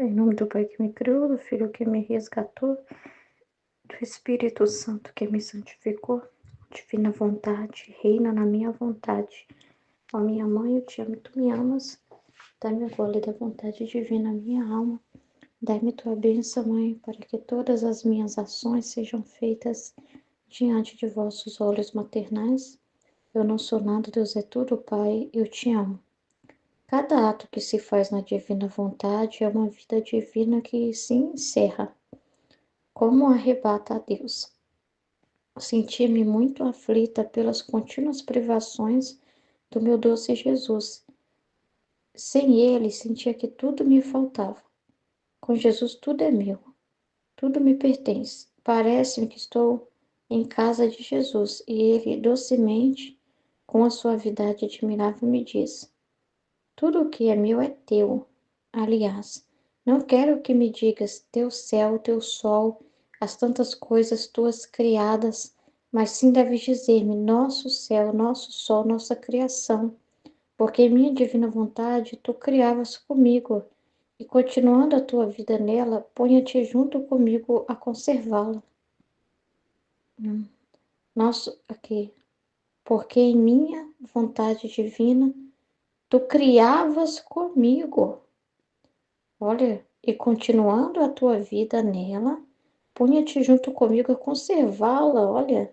Em nome do Pai que me criou, do Filho que me resgatou, do Espírito Santo que me santificou, divina vontade, reina na minha vontade. Ó minha mãe, eu te amo e tu me amas. Dá-me a glória da vontade divina à minha alma. Dá-me tua bênção, Mãe, para que todas as minhas ações sejam feitas diante de vossos olhos maternais. Eu não sou nada, Deus é tudo, Pai, eu te amo. Cada ato que se faz na divina vontade é uma vida divina que se encerra. Como arrebata a Deus. Senti-me muito aflita pelas contínuas privações do meu doce Jesus. Sem ele, sentia que tudo me faltava. Com Jesus, tudo é meu, tudo me pertence. Parece-me que estou em casa de Jesus e ele, docemente, com a suavidade admirável, me diz: tudo o que é meu é teu. Aliás, não quero que me digas teu céu, teu sol, as tantas coisas tuas criadas, mas sim deves dizer-me nosso céu, nosso sol, nossa criação, porque em minha divina vontade tu criavas comigo, e continuando a tua vida nela, ponha-te junto comigo a conservá-la. Nosso, aqui, porque em minha vontade divina tu criavas comigo. Olha, e continuando a tua vida nela, punha-te junto comigo a conservá-la. Olha,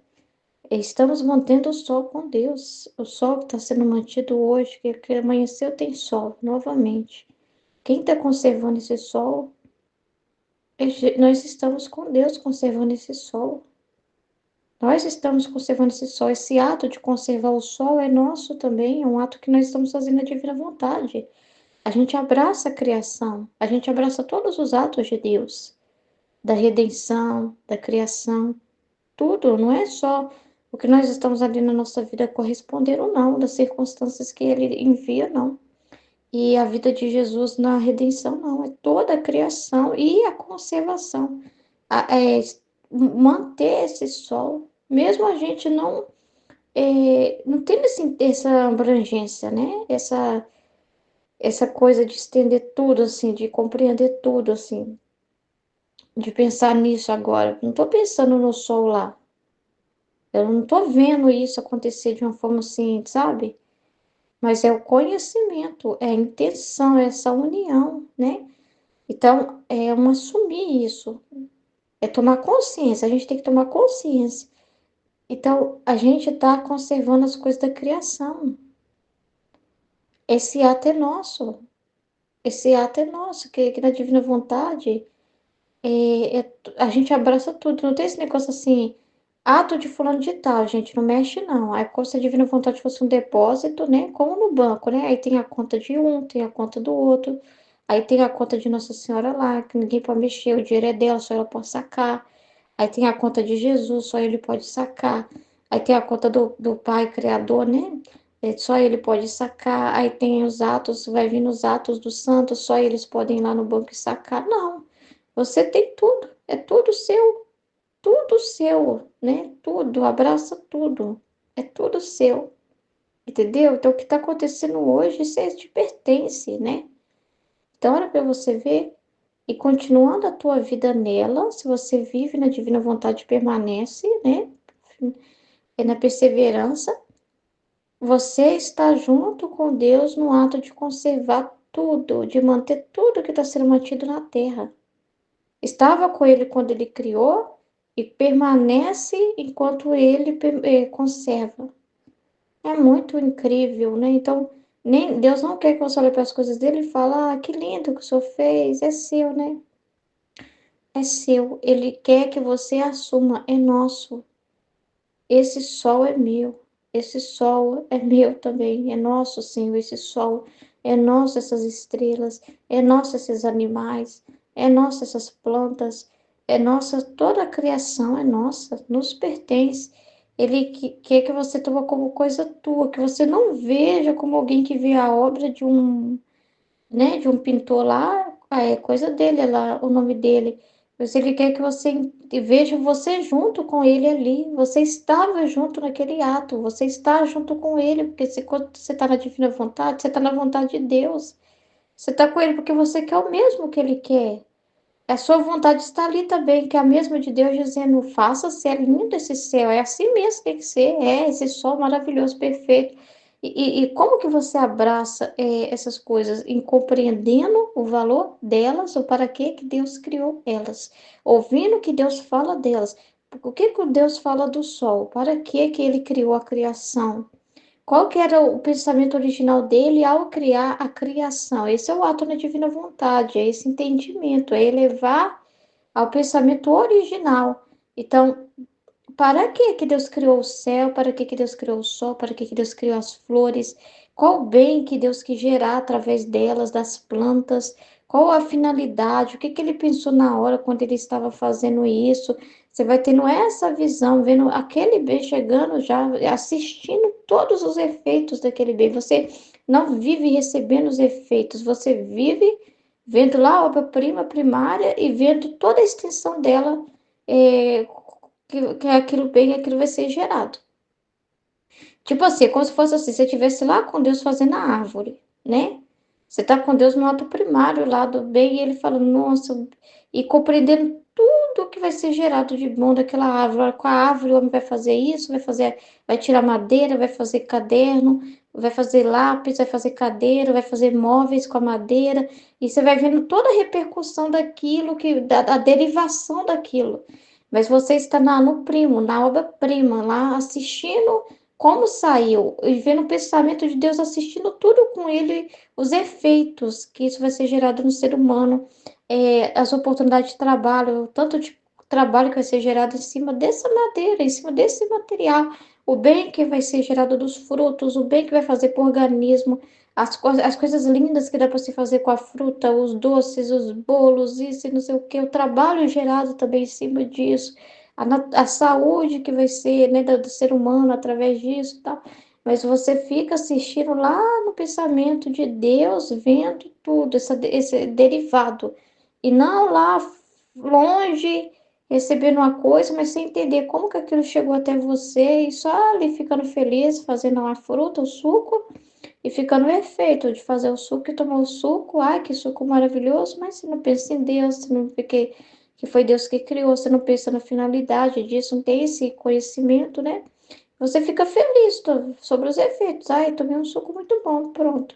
estamos mantendo o sol com Deus. O sol que está sendo mantido hoje, que amanheceu tem sol novamente. Quem está conservando esse sol? Nós estamos com Deus conservando esse sol. Nós estamos conservando esse sol. Esse ato de conservar o sol é nosso também, é um ato que nós estamos fazendo na divina vontade. A gente abraça a criação, a gente abraça todos os atos de Deus, da redenção, da criação, tudo, não é só o que nós estamos ali na nossa vida corresponder ou não, das circunstâncias que Ele envia, não. E a vida de Jesus na redenção, não, é toda a criação e a conservação. Manter esse sol, mesmo a gente não tendo essa abrangência, né? Essa coisa de estender tudo, assim, de compreender tudo, assim, de pensar nisso agora. Não estou pensando no sol lá. Eu não estou vendo isso acontecer de uma forma assim, sabe? Mas é o conhecimento, é a intenção, é essa união, né? Então, é um assumir isso, é tomar consciência, a gente tem que tomar consciência. Então, a gente está conservando as coisas da criação. Esse ato é nosso, esse ato é nosso, que na divina vontade a gente abraça tudo, não tem esse negócio assim, ato de fulano de tal, gente, não mexe não. Aí como se a divina vontade fosse um depósito, né, como no banco, né, aí tem a conta de um, tem a conta do outro, aí tem a conta de Nossa Senhora lá, que ninguém pode mexer, o dinheiro é dela, só ela pode sacar. Aí tem a conta de Jesus, só ele pode sacar. Aí tem a conta do Pai Criador, né, só ele pode sacar. Aí tem os atos, vai vir nos atos dos santos, só eles podem ir lá no banco e sacar. Não. Você tem tudo, é tudo seu, né? Tudo, abraça tudo, é tudo seu, entendeu? Então, o que está acontecendo hoje, isso te pertence, né? Então, era para você ver e continuando a tua vida nela, se você vive na divina vontade, permanece, né? É na perseverança, você está junto com Deus no ato de conservar tudo, de manter tudo que está sendo mantido na terra. Estava com ele quando ele criou e permanece enquanto ele conserva. É muito incrível, né? Então, nem Deus não quer que você olhe para as coisas dele e fale, ah, que lindo que o senhor fez, é seu, né? É seu. Ele quer que você assuma, é nosso. Esse sol é meu. Esse sol é meu também, é nosso, Senhor, esse sol. É nosso essas estrelas, é nosso esses animais, é nosso essas plantas, é nossa, toda a criação é nossa, nos pertence. Ele quer que você tome como coisa tua, que você não veja como alguém que vê a obra de um, né, de um pintor lá, é coisa dele, é lá o nome dele. Mas ele quer que você veja você junto com ele ali. Você estava junto naquele ato, você está junto com ele, porque quando você está na divina vontade, você está na vontade de Deus. Você está com ele porque você quer o mesmo que ele quer. A sua vontade está ali também, que é a mesma de Deus, dizendo: faça ser lindo esse céu. É assim mesmo que tem que ser. É esse sol maravilhoso, perfeito. E como que você abraça essas coisas? Em compreendendo o valor delas, ou para que Deus criou elas. Ouvindo o que Deus fala delas. O que que Deus fala do sol? Para que ele criou a criação? Qual que era o pensamento original dele ao criar a criação? Esse é o ato da divina vontade, é esse entendimento, é elevar ao pensamento original. Então, para que Deus criou o céu? Para que Deus criou o sol? Para que Deus criou as flores? Qual o bem que Deus quis gerar através delas, das plantas? Qual a finalidade? O que que ele pensou na hora quando ele estava fazendo isso? Você vai tendo essa visão, vendo aquele bem chegando já, assistindo todos os efeitos daquele bem. Você não vive recebendo os efeitos, você vive vendo lá a obra-prima primária e vendo toda a extensão dela, é, que aquilo bem, aquilo vai ser gerado. Tipo assim, é como se fosse assim, você estivesse lá com Deus fazendo a árvore, né? Você tá com Deus no ato primário lá do bem, e ele fala, nossa, e compreendendo tudo que vai ser gerado de bom daquela árvore. Olha, com a árvore o homem vai fazer isso, vai tirar madeira, vai fazer caderno, vai fazer lápis, vai fazer cadeira, vai fazer móveis com a madeira, e você vai vendo toda a repercussão daquilo, a derivação daquilo. Mas você está no primo, na obra-prima, lá assistindo como saiu, e vendo o pensamento de Deus, assistindo tudo com ele, os efeitos que isso vai ser gerado no ser humano, as oportunidades de trabalho, o tanto de trabalho que vai ser gerado em cima dessa madeira, em cima desse material, o bem que vai ser gerado dos frutos, o bem que vai fazer para o organismo, as coisas lindas que dá para se fazer com a fruta, os doces, os bolos, isso e não sei o que, o trabalho gerado também em cima disso, a saúde que vai ser, né, do ser humano através disso e tal. Mas você fica assistindo lá no pensamento de Deus, vendo tudo, esse derivado. E não lá longe, recebendo uma coisa, mas sem entender como que aquilo chegou até você e só ali ficando feliz, fazendo uma fruta, o suco, e ficando o efeito de fazer o suco e tomar o suco. Ai, que suco maravilhoso, mas você não pensa em Deus, você não vê que foi Deus que criou, você não pensa na finalidade disso, não tem esse conhecimento, né? Você fica feliz sobre os efeitos. Ai, tomei um suco muito bom, pronto.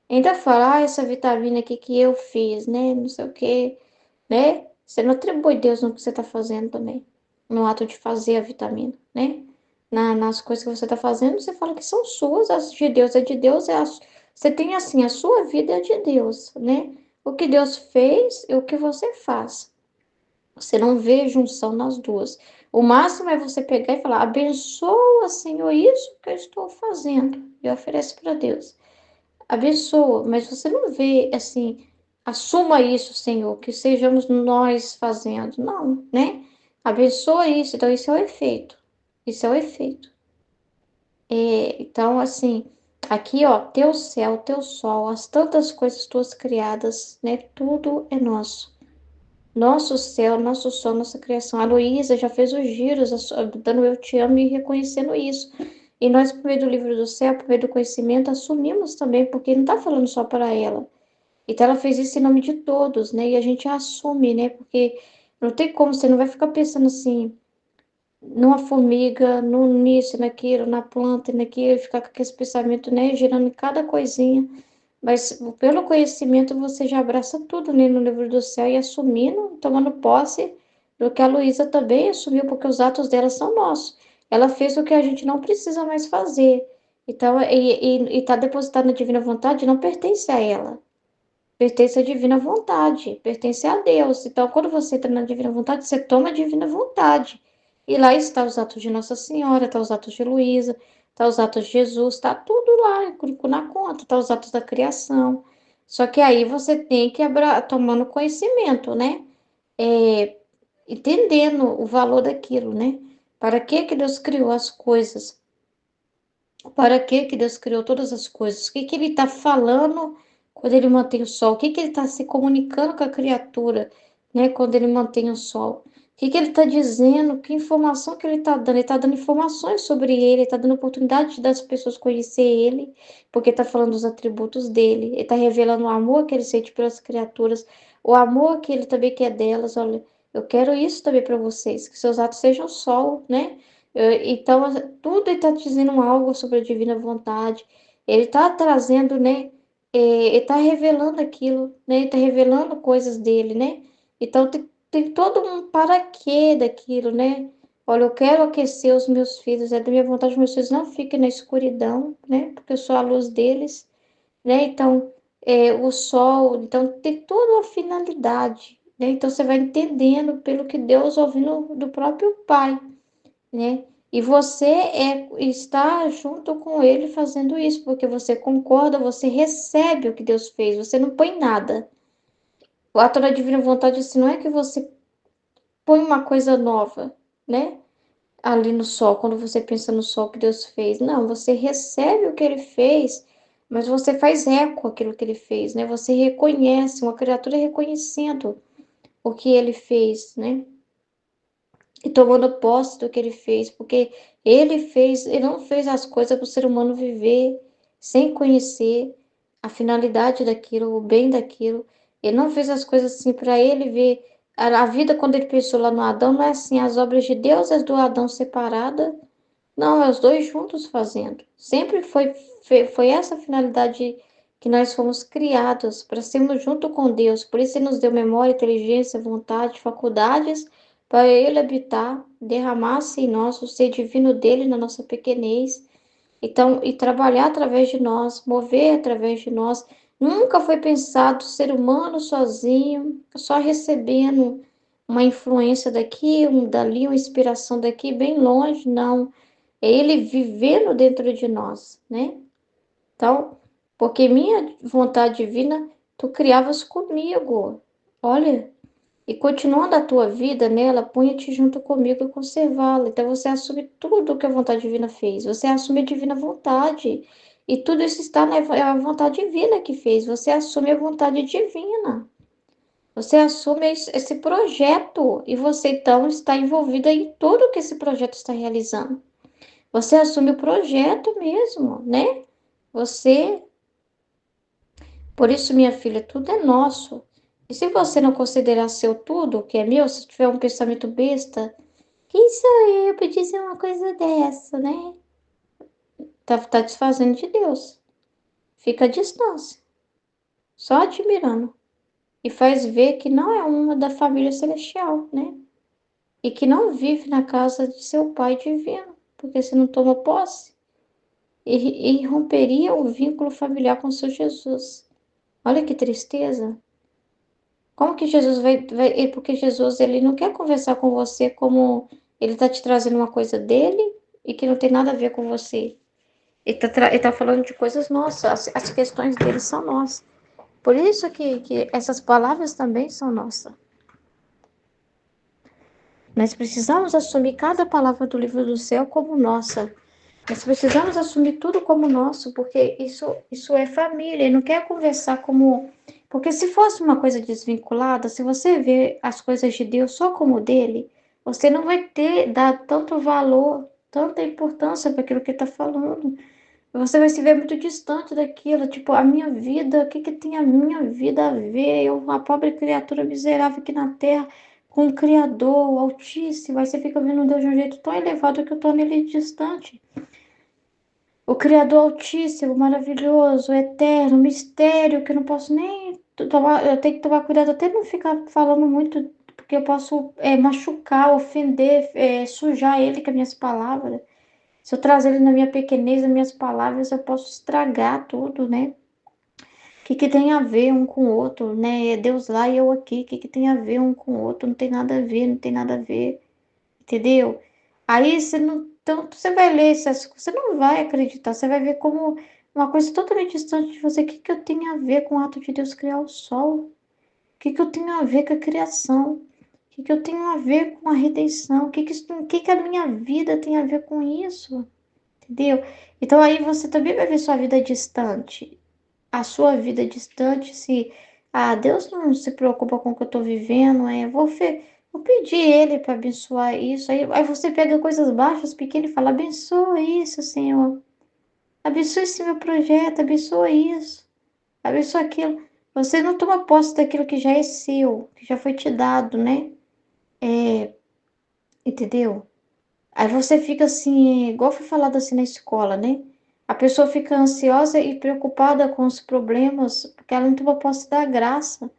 Ainda fala, essa vitamina aqui que eu fiz, né? Não sei o quê, né? Você não atribui Deus no que você tá fazendo também. No ato de fazer a vitamina, né? Nas coisas que você tá fazendo, você fala que são suas, as de Deus é de Deus, você tem assim, a sua vida é de Deus, né? O que Deus fez e o que você faz. Você não vê junção nas duas. O máximo é você pegar e falar: abençoa, Senhor, isso que eu estou fazendo. E oferece para Deus. Abençoa, mas você não vê assim, assuma isso, Senhor, que sejamos nós fazendo. Não, né? Abençoa isso. Então, isso é o efeito. Isso é o efeito. Então, assim, aqui, ó, teu céu, teu sol, as tantas coisas tuas criadas, né? Tudo é nosso. Nosso céu, nosso sol, nossa criação. A Luísa já fez os giros, dando eu te amo e reconhecendo isso. E nós, por meio do livro do céu, por meio do conhecimento, assumimos também, porque não está falando só para ela. Então, ela fez isso em nome de todos, né? E a gente assume, né? Porque não tem como, você não vai ficar pensando assim, numa formiga, nisso, naquilo, na planta, naquilo, e ficar com aquele pensamento, né? Girando em cada coisinha. Mas pelo conhecimento você já abraça tudo, né, no livro do céu e assumindo, tomando posse do que a Luísa também assumiu, porque os atos dela são nossos. Ela fez o que a gente não precisa mais fazer. Então, e tá depositado na divina vontade, não pertence a ela. Pertence à divina vontade, pertence a Deus. Então, quando você entra na divina vontade, você toma a divina vontade. E lá está os atos de Nossa Senhora, está os atos de Luísa, está os atos de Jesus, está tudo lá na conta, está os atos da criação. Só que aí você tem que tomando conhecimento, né? É, entendendo o valor daquilo, né? Para que Deus criou as coisas? Para que Deus criou todas as coisas? O que que ele está falando quando ele mantém o sol? O que que ele está se comunicando com a criatura, né? Quando ele mantém o sol? que ele está dizendo, que informação que ele está dando. Ele está dando informações sobre ele está dando oportunidade das pessoas conhecer ele, porque está falando dos atributos dele. Ele está revelando o amor que ele sente pelas criaturas, o amor que ele também quer delas. Olha, eu quero isso também para vocês, que seus atos sejam sol, né? Então, tudo ele está dizendo algo sobre a divina vontade. Ele está trazendo, né? Ele está revelando aquilo, né? Ele está revelando coisas dele, né? Então, tem todo um para quê daquilo, né? Olha, eu quero aquecer os meus filhos, é da minha vontade que meus filhos não fiquem na escuridão, né? Porque eu sou a luz deles, né? Então, o sol, então tem toda uma finalidade, né? Então você vai entendendo pelo que Deus ouvindo do próprio Pai, né? E você está junto com ele fazendo isso, porque você concorda, você recebe o que Deus fez, você não põe nada. O ato da divina vontade, assim, não é que você põe uma coisa nova, né? Ali no sol, quando você pensa no sol que Deus fez. Não, você recebe o que ele fez, mas você faz eco aquilo que ele fez, né? Você reconhece, uma criatura reconhecendo o que ele fez, né? E tomando posse do que ele fez, porque ele não fez as coisas para o ser humano viver sem conhecer a finalidade daquilo, o bem daquilo. Ele não fez as coisas assim para ele ver. A vida, quando ele pensou lá no Adão, não é assim, as obras de Deus, as do Adão separada. Não, é os dois juntos fazendo. Sempre foi essa a finalidade que nós fomos criados, para sermos junto com Deus. Por isso ele nos deu memória, inteligência, vontade, faculdades, para ele habitar, derramar-se em nós o ser divino dele na nossa pequenez. Então, e trabalhar através de nós, mover através de nós. Nunca foi pensado o ser humano sozinho, só recebendo uma influência daqui, um dali, uma inspiração daqui, bem longe, não. É ele vivendo dentro de nós, né? Então, porque minha vontade divina, tu criavas comigo. Olha, e continuando a tua vida nela, ponha-te junto comigo e conservá-la. Então você assume tudo o que a vontade divina fez. Você assume a divina vontade. E tudo isso está na vontade divina que fez. Você assume a vontade divina. Você assume esse projeto. E você então está envolvida em tudo que esse projeto está realizando. Você assume o projeto mesmo, né? Você. Por isso, minha filha, tudo é nosso. E se você não considerar seu tudo, que é meu, se tiver um pensamento besta, quem sou eu para dizer uma coisa dessa, né? Tá desfazendo de Deus. Fica à distância, só admirando. E faz ver que não é uma da família celestial, né? E que não vive na casa de seu Pai divino, porque se não toma posse, e romperia o vínculo familiar com seu Jesus. Olha que tristeza. Como que Jesus porque Jesus, ele não quer conversar com você como ele está te trazendo uma coisa dele e que não tem nada a ver com você. Ele tá falando de coisas nossas, as questões dele são nossas. Por isso que essas palavras também são nossas. Nós precisamos assumir cada palavra do livro do céu como nossa. Nós precisamos assumir tudo como nosso, porque isso é família. Ele não quer conversar como. Porque se fosse uma coisa desvinculada, se você vê as coisas de Deus só como dele, você não vai dar tanto valor, tanta importância para aquilo que ele está falando. Você vai se ver muito distante daquilo, tipo, a minha vida, o que que tem a minha vida a ver? Eu, uma pobre criatura miserável aqui na terra, com um Criador, o Altíssimo, aí você fica vendo Deus de um jeito tão elevado que eu torno ele distante. O Criador Altíssimo, maravilhoso, eterno, mistério, que eu não posso nem tomar, eu tenho que tomar cuidado até não ficar falando muito, porque eu posso machucar, ofender, sujar ele com as minhas palavras. Se eu trazer ele na minha pequenez, nas minhas palavras, eu posso estragar tudo, né? O que que tem a ver um com o outro, né? É Deus lá e eu aqui. O que que tem a ver um com o outro? Não tem nada a ver, não tem nada a ver. Entendeu? Aí você não. Então, você vai ler essas coisas, você não vai acreditar, você vai ver como uma coisa totalmente distante de você. O que que eu tenho a ver com o ato de Deus criar o sol? O que que eu tenho a ver com a criação? O que que eu tenho a ver com a redenção? O que que a minha vida tem a ver com isso? Entendeu? Então aí você também vai ver sua vida distante. A sua vida distante, se Deus não se preocupa com o que eu estou vivendo, Vou pedir ele para abençoar isso. Aí você pega coisas baixas, pequenas e fala: abençoa isso, Senhor. Abençoa esse meu projeto, abençoa isso, abençoa aquilo. Você não toma posse daquilo que já é seu, que já foi te dado, né? Entendeu? Aí você fica assim, igual foi falado assim na escola, né? A pessoa fica ansiosa e preocupada com os problemas, porque ela não toma posse da graça.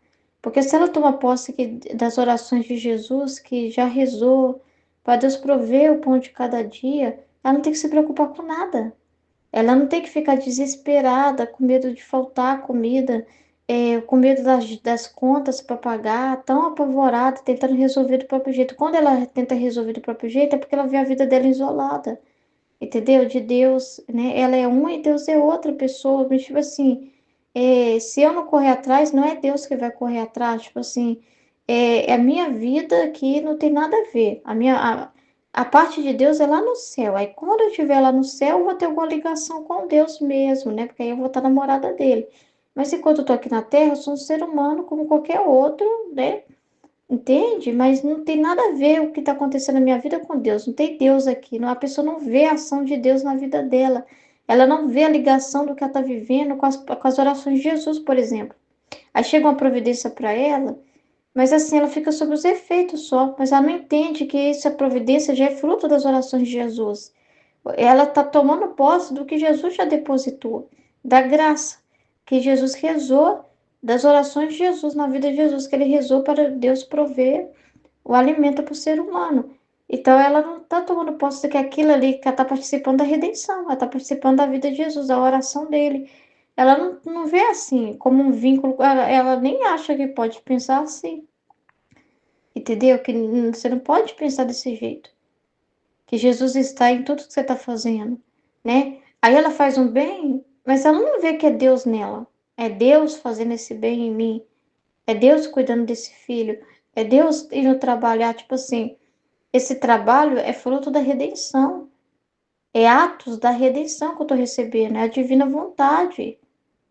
Porque se ela toma posse das orações de Jesus, que já rezou, para Deus prover o pão de cada dia, ela não tem que se preocupar com nada. Ela não tem que ficar desesperada, com medo de faltar comida, com medo das contas para pagar, tão apavorada, tentando resolver do próprio jeito. Quando ela tenta resolver do próprio jeito, é porque ela vê a vida dela isolada, entendeu? De Deus, né? Ela é uma e Deus é outra pessoa. Mas, tipo assim, se eu não correr atrás, não é Deus que vai correr atrás. Tipo assim, é a minha vida que não tem nada a ver. A parte de Deus é lá no céu. Aí quando eu estiver lá no céu, eu vou ter alguma ligação com Deus mesmo, né? Porque aí eu vou estar namorada dele. Mas enquanto eu tô aqui na Terra, eu sou um ser humano como qualquer outro, né? Entende? Mas não tem nada a ver o que está acontecendo na minha vida com Deus. Não tem Deus aqui. Não, a pessoa não vê a ação de Deus na vida dela. Ela não vê a ligação do que ela está vivendo com as orações de Jesus, por exemplo. Aí chega uma providência para ela, mas assim, ela fica sob os efeitos só. Mas ela não entende que essa providência já é fruto das orações de Jesus. Ela está tomando posse do que Jesus já depositou, da graça que Jesus rezou, das orações de Jesus na vida de Jesus, que ele rezou para Deus prover o alimento para o ser humano. Então ela não está tomando posse que aquilo ali, que ela está participando da redenção, ela está participando da vida de Jesus, da oração dele. Ela não vê assim, como um vínculo, ela nem acha que pode pensar assim, entendeu? Que você não pode pensar desse jeito. Que Jesus está em tudo que você está fazendo, né? Aí ela faz um bem, mas ela não vê que é Deus nela. É Deus fazendo esse bem em mim. É Deus cuidando desse filho. É Deus indo trabalhar, tipo assim. Esse trabalho é fruto da redenção. É atos da redenção que eu estou recebendo. É a divina vontade.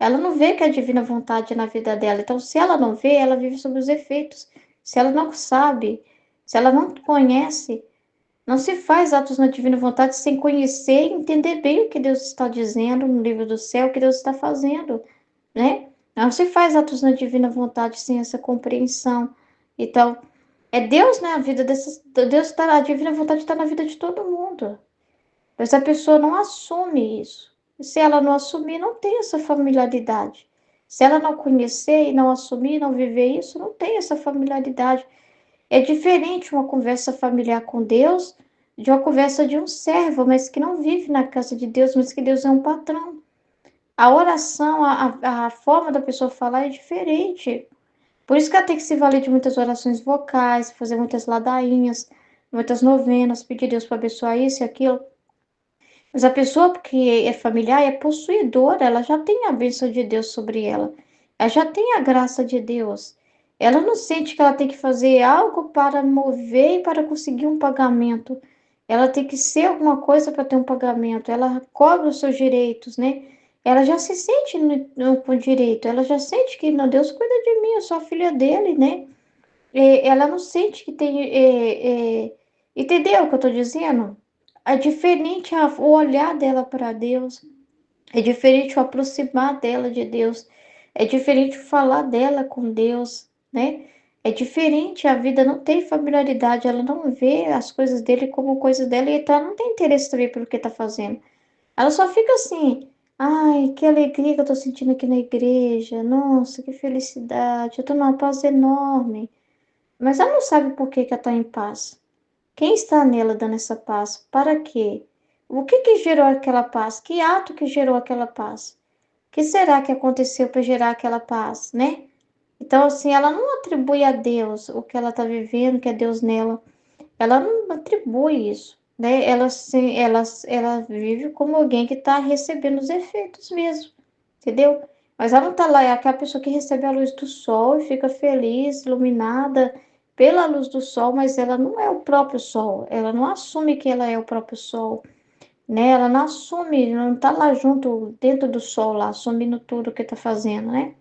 Ela não vê que é a divina vontade na vida dela. Então, se ela não vê, ela vive sob os efeitos. Se ela não sabe, se ela não conhece, não se faz atos na divina vontade sem conhecer e entender bem o que Deus está dizendo no livro do céu, o que Deus está fazendo, né? Não se faz atos na divina vontade sem essa compreensão. Então, é Deus, né? A vida dessas. Deus está. A divina vontade está na vida de todo mundo. Mas a pessoa não assume isso. E se ela não assumir, não tem essa familiaridade. Se ela não conhecer e não assumir, não viver isso, não tem essa familiaridade. É diferente uma conversa familiar com Deus de uma conversa de um servo, mas que não vive na casa de Deus, mas que Deus é um patrão. A oração, a forma da pessoa falar é diferente. Por isso que ela tem que se valer de muitas orações vocais, fazer muitas ladainhas, muitas novenas, pedir a Deus para abençoar isso e aquilo. Mas a pessoa que é familiar é possuidora, ela já tem a bênção de Deus sobre ela. Ela já tem a graça de Deus. Ela não sente que ela tem que fazer algo para mover e para conseguir um pagamento. Ela tem que ser alguma coisa para ter um pagamento. Ela cobra os seus direitos, né? Ela já se sente com direito. Ela já sente que, não, Deus cuida de mim, eu sou a filha dele, né? Ela não sente que tem. Entendeu o que eu estou dizendo? É diferente o olhar dela para Deus, é diferente o aproximar dela de Deus, é diferente o falar dela com Deus, né? É diferente, a vida não tem familiaridade, ela não vê as coisas dele como coisas dela, e então ela não tem interesse também pelo que está fazendo. Ela só fica assim, ai, que alegria que eu tô sentindo aqui na igreja, nossa, que felicidade, eu tô numa paz enorme. Mas ela não sabe por que que ela está em paz. Quem está nela dando essa paz? Para quê? O que que gerou aquela paz? Que ato que gerou aquela paz? O que será que aconteceu para gerar aquela paz, né? Então, assim, ela não atribui a Deus o que ela está vivendo, que é Deus nela. Ela não atribui isso, né? Ela vive como alguém que está recebendo os efeitos mesmo, entendeu? Mas ela não está lá, é aquela pessoa que recebe a luz do sol e fica feliz, iluminada pela luz do sol, mas ela não é o próprio sol. Ela não assume que ela é o próprio sol, né? Ela não assume, não está lá junto, dentro do sol, lá, assumindo tudo o que está fazendo, né?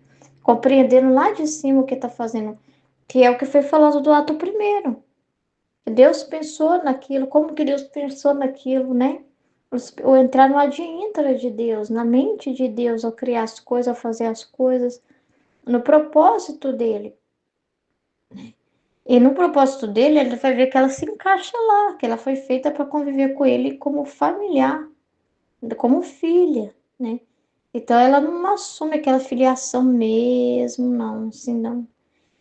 Compreendendo lá de cima o que está fazendo, que é o que foi falando do ato primeiro. Deus pensou naquilo, como que Deus pensou naquilo, né? Ou entrar no adiantra de Deus, na mente de Deus, ao criar as coisas, ao fazer as coisas, no propósito dele. E no propósito dele, ele vai ver que ela se encaixa lá, que ela foi feita para conviver com ele como familiar, como filha, né? Então ela não assume aquela filiação mesmo, não, assim, não.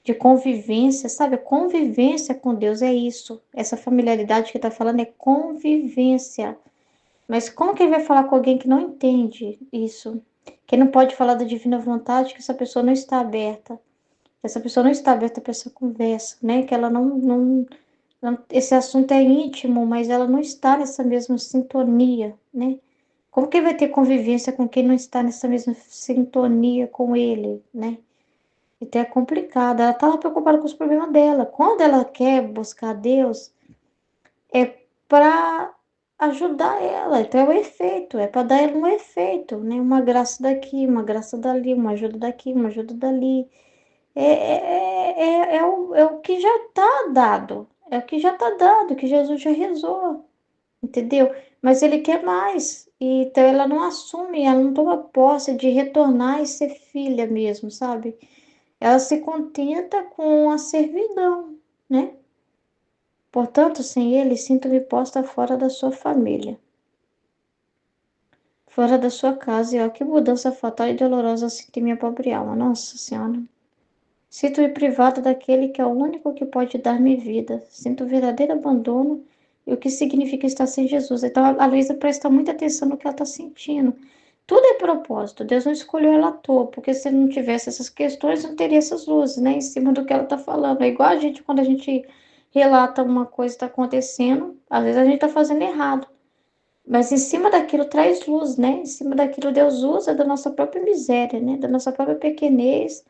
De convivência, sabe? Convivência com Deus é isso. Essa familiaridade que tá falando é convivência. Mas como que ele vai falar com alguém que não entende isso? Que não pode falar da divina vontade, que essa pessoa não está aberta. Essa pessoa não está aberta para essa conversa, né? Que ela esse assunto é íntimo, mas ela não está nessa mesma sintonia, né? Como que ele vai ter convivência com quem não está nessa mesma sintonia com ele, né? Então é complicado. Ela tá lá preocupada com os problemas dela. Quando ela quer buscar Deus, é para ajudar ela. Então é o efeito, é para dar ela um efeito, né? Uma graça daqui, uma graça dali, uma ajuda daqui, uma ajuda dali. É o que já está dado. É o que já está dado, que Jesus já rezou, entendeu? Mas ele quer mais. E, então ela não assume, ela não toma posse de retornar e ser filha mesmo, sabe? Ela se contenta com a servidão, né? Portanto, sem ele, sinto-me posta fora da sua família, fora da sua casa, e ó, que mudança fatal e dolorosa sinto em minha pobre alma. Nossa Senhora. Sinto-me privada daquele que é o único que pode dar-me vida. Sinto verdadeiro abandono e o que significa estar sem Jesus. Então, a Luísa presta muita atenção no que ela está sentindo. Tudo é propósito. Deus não escolheu ela à toa, porque se não tivesse essas questões, não teria essas luzes, né? Em cima do que ela está falando. É igual a gente, quando a gente relata uma coisa que está acontecendo, às vezes a gente está fazendo errado. Mas em cima daquilo traz luz, né? Em cima daquilo Deus usa da nossa própria miséria, né? Da nossa própria pequenez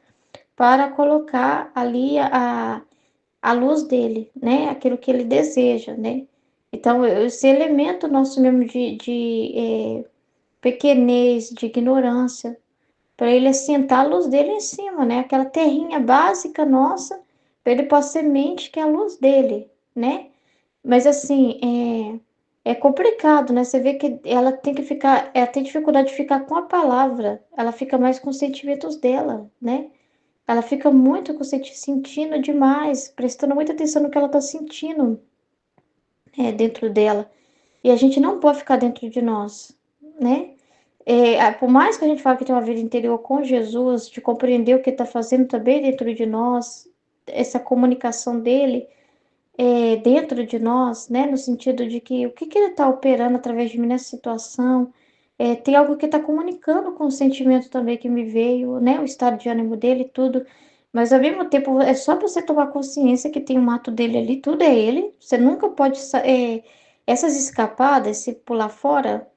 para colocar ali a luz dele, né? Aquilo que ele deseja, né? Então, esse elemento nosso mesmo de pequenez, de ignorância, para ele assentar a luz dele em cima, né? Aquela terrinha básica nossa, para ele pôr a semente que é a luz dele, né? Mas assim, é complicado, né? Você vê que ela tem que ficar, ela tem dificuldade de ficar com a palavra, ela fica mais com os sentimentos dela, né? Ela fica muito com sentindo demais, prestando muita atenção no que ela está sentindo, dentro dela. E a gente não pode ficar dentro de nós, né? Por mais que a gente fale que tem uma vida interior com Jesus, de compreender o que está fazendo também dentro de nós, essa comunicação dele dentro de nós, né? No sentido de que o que, que ele está operando através de mim nessa situação, tem algo que está comunicando com o sentimento também que me veio, né? O estado de ânimo dele, tudo. Mas ao mesmo tempo, é só você tomar consciência que tem um ato dele ali, tudo é ele. Você nunca pode. Essas escapadas, se pular fora,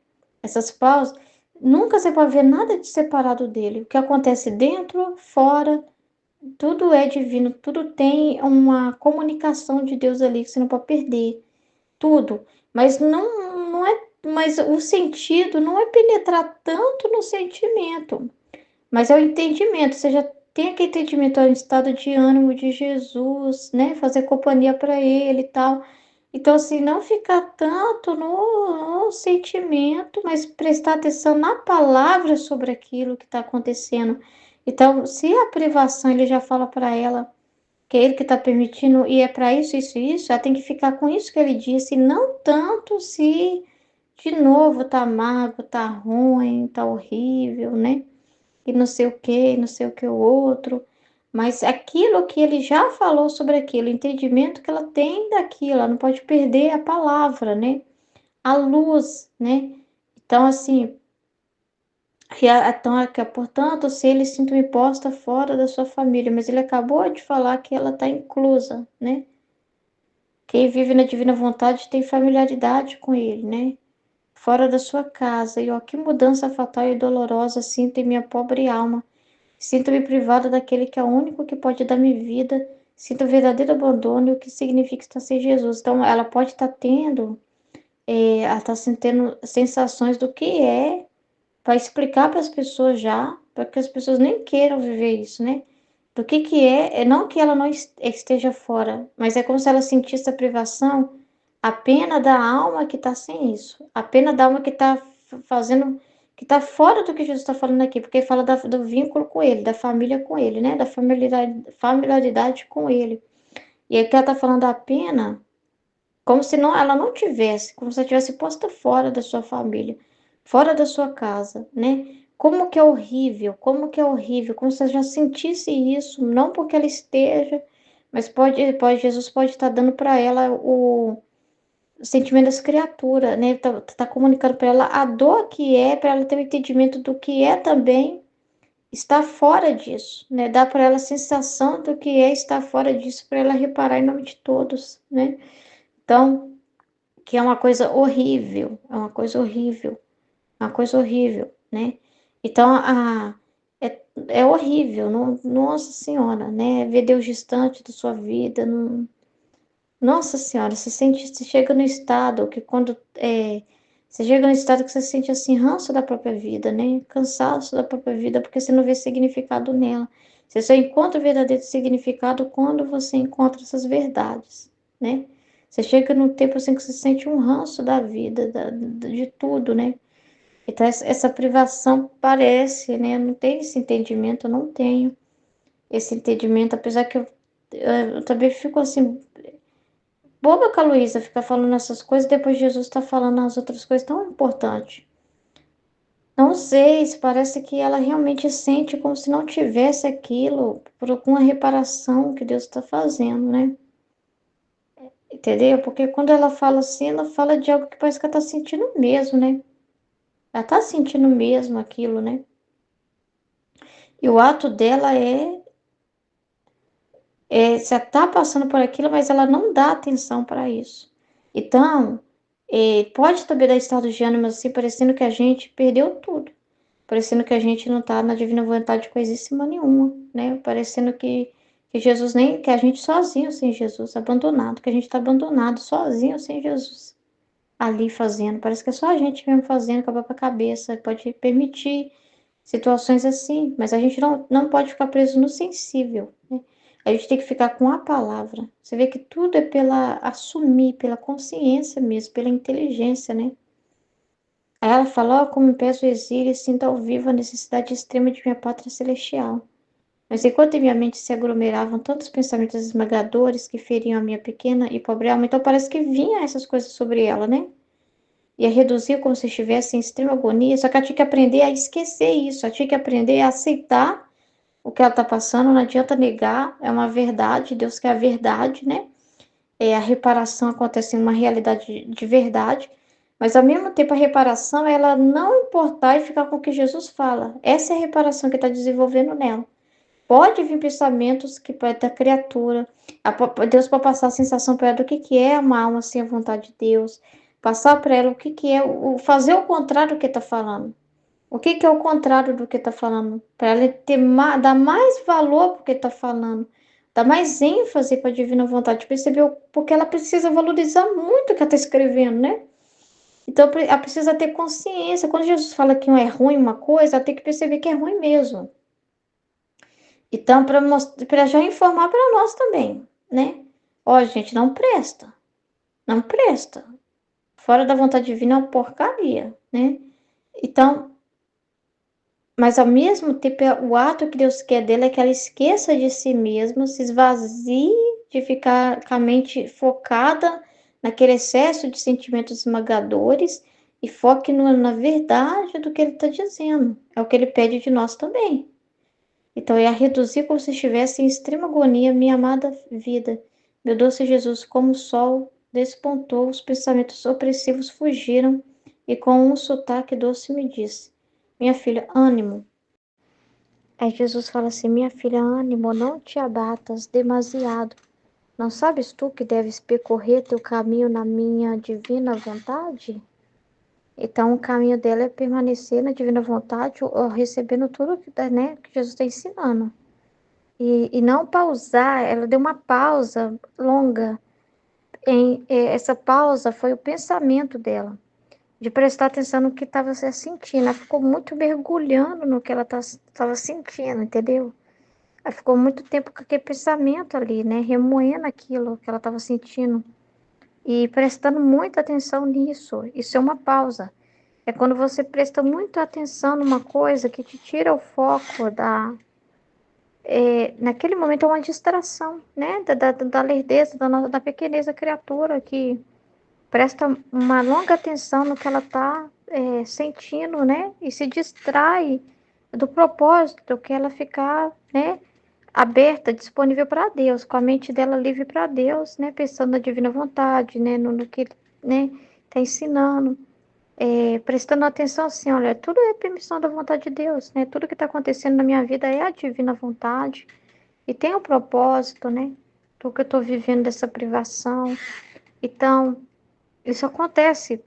essas pausas, nunca você pode ver nada de separado dele. O que acontece dentro, fora, tudo é divino, tudo tem uma comunicação de Deus ali que você não pode perder. Tudo. Mas não é. Mas o sentido não é penetrar tanto no sentimento, mas é o entendimento. Você já tem aquele entendimento, ó, o estado de ânimo de Jesus, né? Fazer companhia para ele e tal. Então, assim, não ficar tanto no sentimento, mas prestar atenção na palavra sobre aquilo que está acontecendo. Então, se a privação ele já fala para ela que é ele que está permitindo e é para isso, isso e isso, ela tem que ficar com isso que ele disse, e não tanto se de novo tá amargo, tá ruim, tá horrível, né? E não sei o que, não sei o que o outro. Mas aquilo que ele já falou sobre aquilo, o entendimento que ela tem daquilo, ela não pode perder a palavra, né? A luz, né? Então, assim, portanto, se ele se sinto imposta fora da sua família, mas ele acabou de falar que ela está inclusa, né? Quem vive na divina vontade tem familiaridade com ele, né? Fora da sua casa. E ó, que mudança fatal e dolorosa sinto em minha pobre alma. Sinto-me privada daquele que é o único que pode dar-me vida. Sinto o verdadeiro abandono e o que significa estar sem Jesus. Então, ela pode estar tendo, ela está sentindo sensações do que é, para explicar para as pessoas já, para que as pessoas nem queiram viver isso, né? do que é não que ela não esteja fora, mas é como se ela sentisse a privação, a pena da alma que está sem isso, a pena da alma que está fazendo, que está fora do que Jesus está falando aqui, porque fala do vínculo com ele, da família com ele, né, da familiaridade com ele. E aqui ela está falando da pena como se não, ela não tivesse, como se ela tivesse posta fora da sua família, fora da sua casa, né? Como que é horrível, como se ela já sentisse isso, não porque ela esteja, mas Jesus pode estar dando para ela o sentimento das criaturas, né? Tá comunicando para ela a dor que é, para ela ter o entendimento do que é também estar fora disso, né? Dá para ela a sensação do que é estar fora disso, para ela reparar em nome de todos, né? Então, que é uma coisa horrível, é uma coisa horrível, é uma coisa horrível, né? Então, é horrível, não, nossa senhora, né? Ver Deus distante da sua vida, não, nossa senhora, você chega no estado que você chega no estado que você sente assim, ranço da própria vida, né? Cansaço da própria vida, porque você não vê significado nela. Você só encontra o verdadeiro significado quando você encontra essas verdades, né? Você chega num tempo assim que você sente um ranço da vida, de tudo, né? Então, essa privação parece, né? Eu não tenho esse entendimento, eu não tenho esse entendimento, apesar que eu também fico assim, boba com a Luísa ficar falando essas coisas, depois Jesus está falando as outras coisas tão importantes. Não sei, se parece que ela realmente sente como se não tivesse aquilo por alguma reparação que Deus está fazendo, né? Entendeu? Porque quando ela fala assim, ela fala de algo que parece que ela tá sentindo mesmo, né? Ela tá sentindo mesmo aquilo, né? E o ato dela você tá passando por aquilo, mas ela não dá atenção para isso. Então, pode também dar estado de ânimo assim, parecendo que a gente perdeu tudo. Parecendo que a gente não tá na divina vontade de coisíssima nenhuma, né? Parecendo que Jesus nem, que a gente sozinho sem Jesus, abandonado, que a gente tá abandonado, sozinho sem Jesus. Ali fazendo. Parece que é só a gente mesmo fazendo, com a própria cabeça. Pode permitir situações assim, mas a gente não pode ficar preso no sensível, né? A gente tem que ficar com a palavra. Você vê que tudo é pela assumir, pela consciência mesmo, pela inteligência, né? Aí ela fala, ó, como peço o exílio, sinto ao vivo a necessidade extrema de minha pátria celestial. Mas enquanto em minha mente se aglomeravam tantos pensamentos esmagadores que feriam a minha pequena e pobre alma, então parece que vinha essas coisas sobre ela, né? E a reduzir como se estivesse em extrema agonia, só que ela tinha que aprender a esquecer isso, ela tinha que aprender a aceitar o que ela está passando, não adianta negar, é uma verdade, Deus quer a verdade, né? A reparação acontece em uma realidade de verdade, mas ao mesmo tempo a reparação, ela não importar e ficar com o que Jesus fala, essa é a reparação que está desenvolvendo nela. Pode vir pensamentos que pode da criatura. Deus pode passar a sensação para ela do que é uma alma sem a vontade de Deus. Passar para ela o que é fazer o contrário do que está falando. O que é o contrário do que está falando? Para ela dar mais valor para o que está falando. Dar mais ênfase para a divina vontade. Percebeu? Porque ela precisa valorizar muito o que ela está escrevendo, né? Então ela precisa ter consciência. Quando Jesus fala que é ruim uma coisa, ela tem que perceber que é ruim mesmo. Então, para já informar para nós também, né? Ó, gente, não presta. Não presta. Fora da vontade divina é uma porcaria, né? Então, mas ao mesmo tempo, o ato que Deus quer dela é que ela esqueça de si mesma, se esvazie de ficar com a mente focada naquele excesso de sentimentos esmagadores e foque na verdade do que ele está dizendo. É o que ele pede de nós também. Então, é a reduzir como se estivesse em extrema agonia, minha amada vida. Meu doce Jesus, como o sol, despontou, os pensamentos opressivos fugiram, e com um sotaque doce me disse: Minha filha, ânimo. Aí Jesus fala assim: Minha filha, ânimo, não te abatas demasiado. Não sabes tu que deves percorrer teu caminho na minha divina vontade? Então, o caminho dela é permanecer na divina vontade, ou recebendo tudo né, que Jesus está ensinando. E não pausar, ela deu uma pausa longa. Essa pausa foi o pensamento dela, de prestar atenção no que estava sentindo. Ela ficou muito mergulhando no que ela estava sentindo, entendeu? Ela ficou muito tempo com aquele pensamento ali, né? Remoendo aquilo que ela estava sentindo e prestando muita atenção nisso. Isso é uma pausa. É quando você presta muita atenção numa coisa que te tira o foco naquele momento é uma distração, né? Da lerdeza, da pequenez da criatura que presta uma longa atenção no que ela está sentindo, né? E se distrai do propósito que ela ficar, né? Aberta, disponível para Deus, com a mente dela livre para Deus, né? Pensando na divina vontade, né? No que ele, né? Está ensinando. Prestando atenção assim, olha, tudo é permissão da vontade de Deus, né? Tudo que está acontecendo na minha vida é a divina vontade e tem um propósito, né? Do que eu estou vivendo dessa privação. Então, isso acontece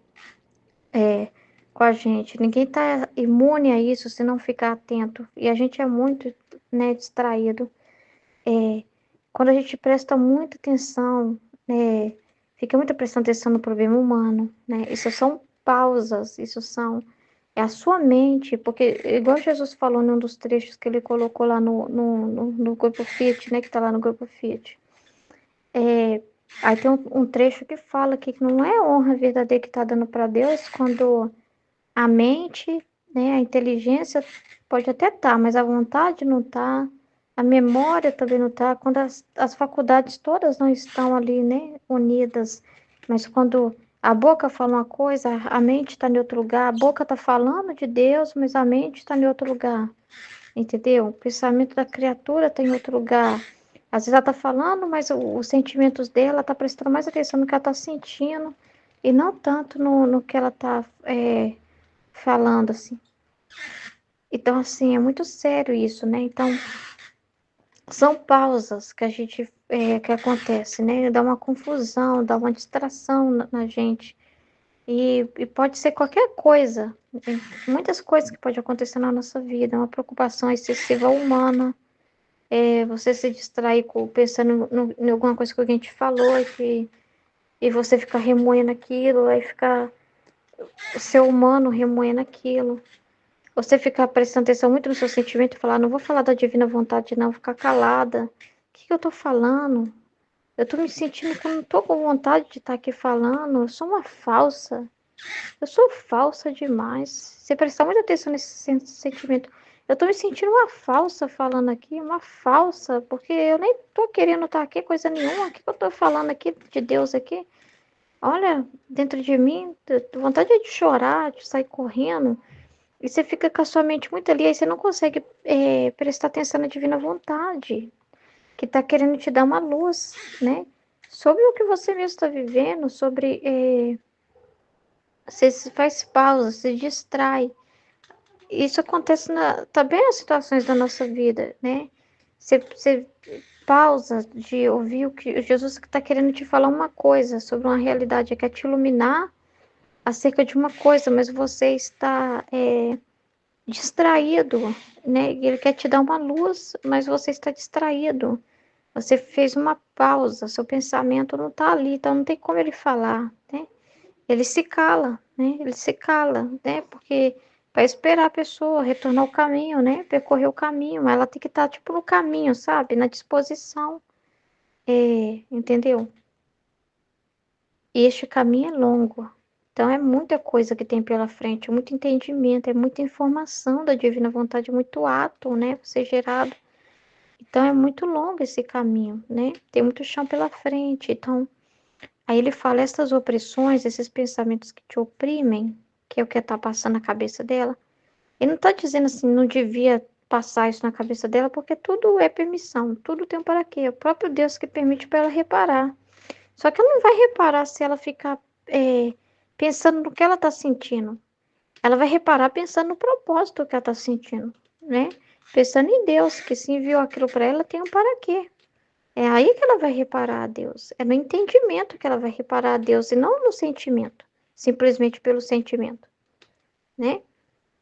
com a gente. Ninguém está imune a isso se não ficar atento. E a gente é muito, né, distraído. Quando a gente presta muita atenção, né, fica muito prestando atenção no problema humano, né? Isso são pausas, isso são é a sua mente, porque igual Jesus falou num dos trechos que ele colocou lá no grupo Fit, né, que tá lá no grupo Fit. Aí tem um trecho que fala que não é honra verdadeira que tá dando para Deus quando a mente, né, a inteligência pode até estar, mas a vontade não tá, a memória também não tá, quando as faculdades todas não estão ali, né, unidas, mas quando a boca fala uma coisa, a mente está em outro lugar, a boca está falando de Deus, mas a mente está em outro lugar, entendeu? O pensamento da criatura está em outro lugar. Às vezes ela está falando, mas os sentimentos dela está prestando mais atenção no que ela está sentindo e não tanto no que ela está falando, assim. Então, assim, é muito sério isso, né? Então, são pausas que a gente, que acontece, né? Dá uma confusão, dá uma distração na gente. E pode ser qualquer coisa. Tem muitas coisas que podem acontecer na nossa vida. Uma preocupação excessiva humana. Você se distrair pensando em alguma coisa que alguém te falou e você ficar remoendo aquilo, aí ficar o ser humano remoendo aquilo. Você ficar prestando atenção muito no seu sentimento e falar, não vou falar da divina vontade, não, ficar calada. O que eu tô falando? Eu tô me sentindo que eu não tô com vontade de estar aqui falando. Eu sou uma falsa. Eu sou falsa demais. Você prestar muita atenção nesse sentimento. Eu tô me sentindo uma falsa falando aqui, uma falsa, porque eu nem tô querendo estar aqui, coisa nenhuma. O que eu tô falando aqui de Deus aqui? Olha, dentro de mim, vontade de chorar, de sair correndo. E você fica com a sua mente muito ali, aí você não consegue prestar atenção na divina vontade, que está querendo te dar uma luz, né? Sobre o que você mesmo está vivendo, sobre. Você faz pausa, se distrai. Isso acontece também nas situações da nossa vida, né? Você pausa de ouvir o que Jesus está querendo te falar uma coisa sobre uma realidade, quer te iluminar acerca de uma coisa, mas você está distraído, né? Ele quer te dar uma luz, mas você está distraído. Você fez uma pausa, seu pensamento não está ali, então não tem como ele falar, né? Ele se cala, né? Ele se cala, né? Porque para esperar a pessoa retornar ao caminho, né? Percorrer o caminho, mas ela tem que estar tipo no caminho, sabe? Na disposição, entendeu? E este caminho é longo. Então é muita coisa que tem pela frente, muito entendimento, é muita informação da divina vontade, muito ato, né? Ser gerado. Então é muito longo esse caminho, né? Tem muito chão pela frente. Então, aí ele fala essas opressões, esses pensamentos que te oprimem, que é o que está passando na cabeça dela. Ele não está dizendo assim, não devia passar isso na cabeça dela, porque tudo é permissão, tudo tem um para quê. É o próprio Deus que permite para ela reparar. Só que ela não vai reparar se ela ficar pensando no que ela está sentindo. Ela vai reparar pensando no propósito que ela está sentindo, né? Pensando em Deus, que se enviou aquilo para ela, tem um para quê. É aí que ela vai reparar a Deus. É no entendimento que ela vai reparar a Deus e não no sentimento. Simplesmente pelo sentimento, né?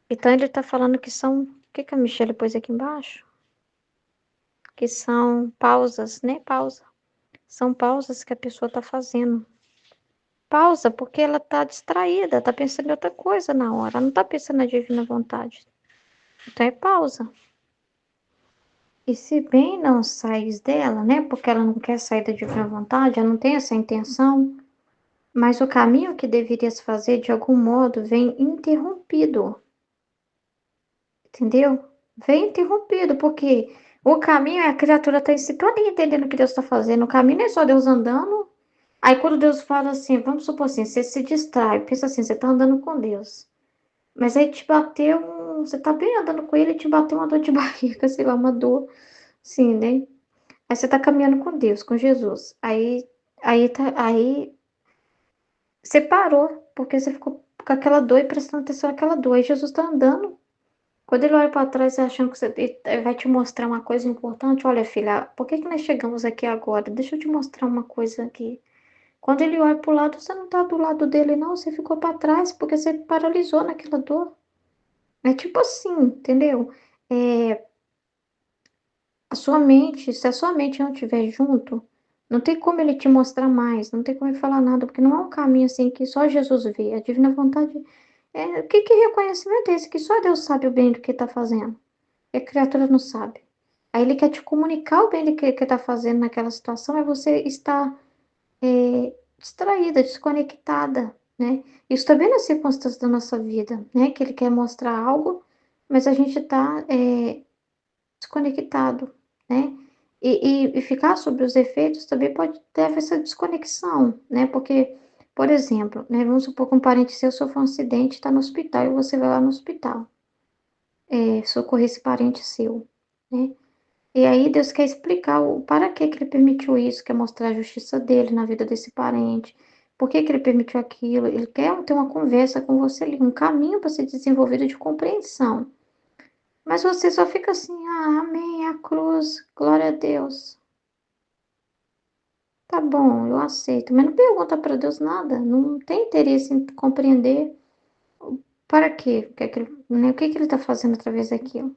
Então ele está falando que são. O que a Michelle pôs aqui embaixo? Que são pausas, né? Pausa. São pausas que a pessoa está fazendo. Pausa porque ela está distraída, está pensando em outra coisa na hora, não está pensando na divina vontade. Então é pausa. E se bem não saís dela, né? Porque ela não quer sair da divina vontade, ela não tem essa intenção, mas o caminho que deverias fazer, de algum modo, vem interrompido, entendeu? Vem interrompido, porque o caminho é a criatura tá em sintonia, entendendo o que Deus está fazendo. O caminho não é só Deus andando. Aí quando Deus fala assim, vamos supor assim, você se distrai, pensa assim, você tá andando com Deus. Mas aí te bateu você tá bem andando com ele e te bateu uma dor de barriga, sei lá, uma dor, sim, né? Aí você tá caminhando com Deus, com Jesus. Aí você parou, porque você ficou com aquela dor e prestando atenção naquela dor. Aí Jesus tá andando. Quando ele olha para trás, achando que você ele vai te mostrar uma coisa importante, olha, filha, por que que nós chegamos aqui agora? Deixa eu te mostrar uma coisa aqui. Quando ele olha pro lado, você não tá do lado dele, não, você ficou para trás, porque você paralisou naquela dor. É tipo assim, entendeu? É, a sua mente, se a sua mente não estiver junto, não tem como ele te mostrar mais, não tem como ele falar nada, porque não é um caminho assim que só Jesus vê. A divina vontade é que reconhecimento é esse? Que só Deus sabe o bem do que está fazendo. E a criatura não sabe. Aí ele quer te comunicar o bem do que está fazendo naquela situação, é você estar distraída, desconectada, né? Isso também nas circunstâncias da nossa vida, né? Que ele quer mostrar algo, mas a gente está desconectado, né? E ficar sobre os efeitos também pode ter essa desconexão, né? Porque, por exemplo, né, vamos supor que um parente seu sofreu um acidente, está no hospital e você vai lá no hospital, socorrer esse parente seu, né? E aí Deus quer explicar o para que ele permitiu isso, quer mostrar a justiça dele na vida desse parente, por que que ele permitiu aquilo, ele quer ter uma conversa com você ali, um caminho para ser desenvolvido de compreensão. Mas você só fica assim, ah, amém, a cruz, glória a Deus. Tá bom, eu aceito. Mas não pergunta para Deus nada, não tem interesse em compreender para quê, o que, é que, né, o que que ele está fazendo através daquilo,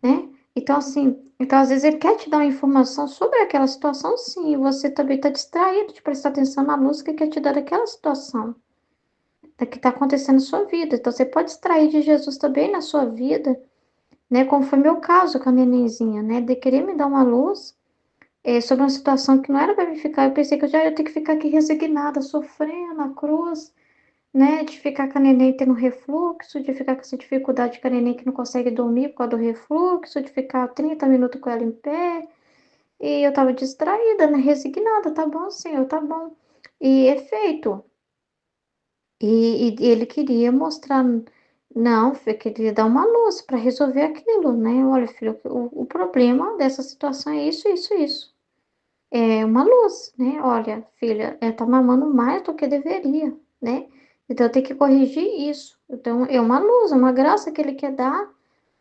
né? Então, assim, então às vezes ele quer te dar uma informação sobre aquela situação, sim, e você também está distraído de prestar atenção na luz que quer te dar daquela situação, da que está acontecendo na sua vida. Então, você pode distrair de Jesus também na sua vida, né? Como foi meu caso com a nenenzinha, né? De querer me dar uma luz sobre uma situação que não era para mim ficar. Eu pensei que eu já ia ter que ficar aqui resignada, sofrendo a cruz, né? De ficar com a neném tendo refluxo, de ficar com essa dificuldade com a neném que não consegue dormir por causa do refluxo, de ficar 30 minutos com ela em pé. E eu tava distraída, né? Resignada, tá bom, senhor, tá bom. E é feito. E ele queria mostrar, não, queria dar uma luz para resolver aquilo, né? Olha, filho, o problema dessa situação é isso, isso, isso. É uma luz, né? Olha, filha, tá mamando mais do que deveria, né? Então tem que corrigir isso. Então é uma luz, é uma graça que ele quer dar,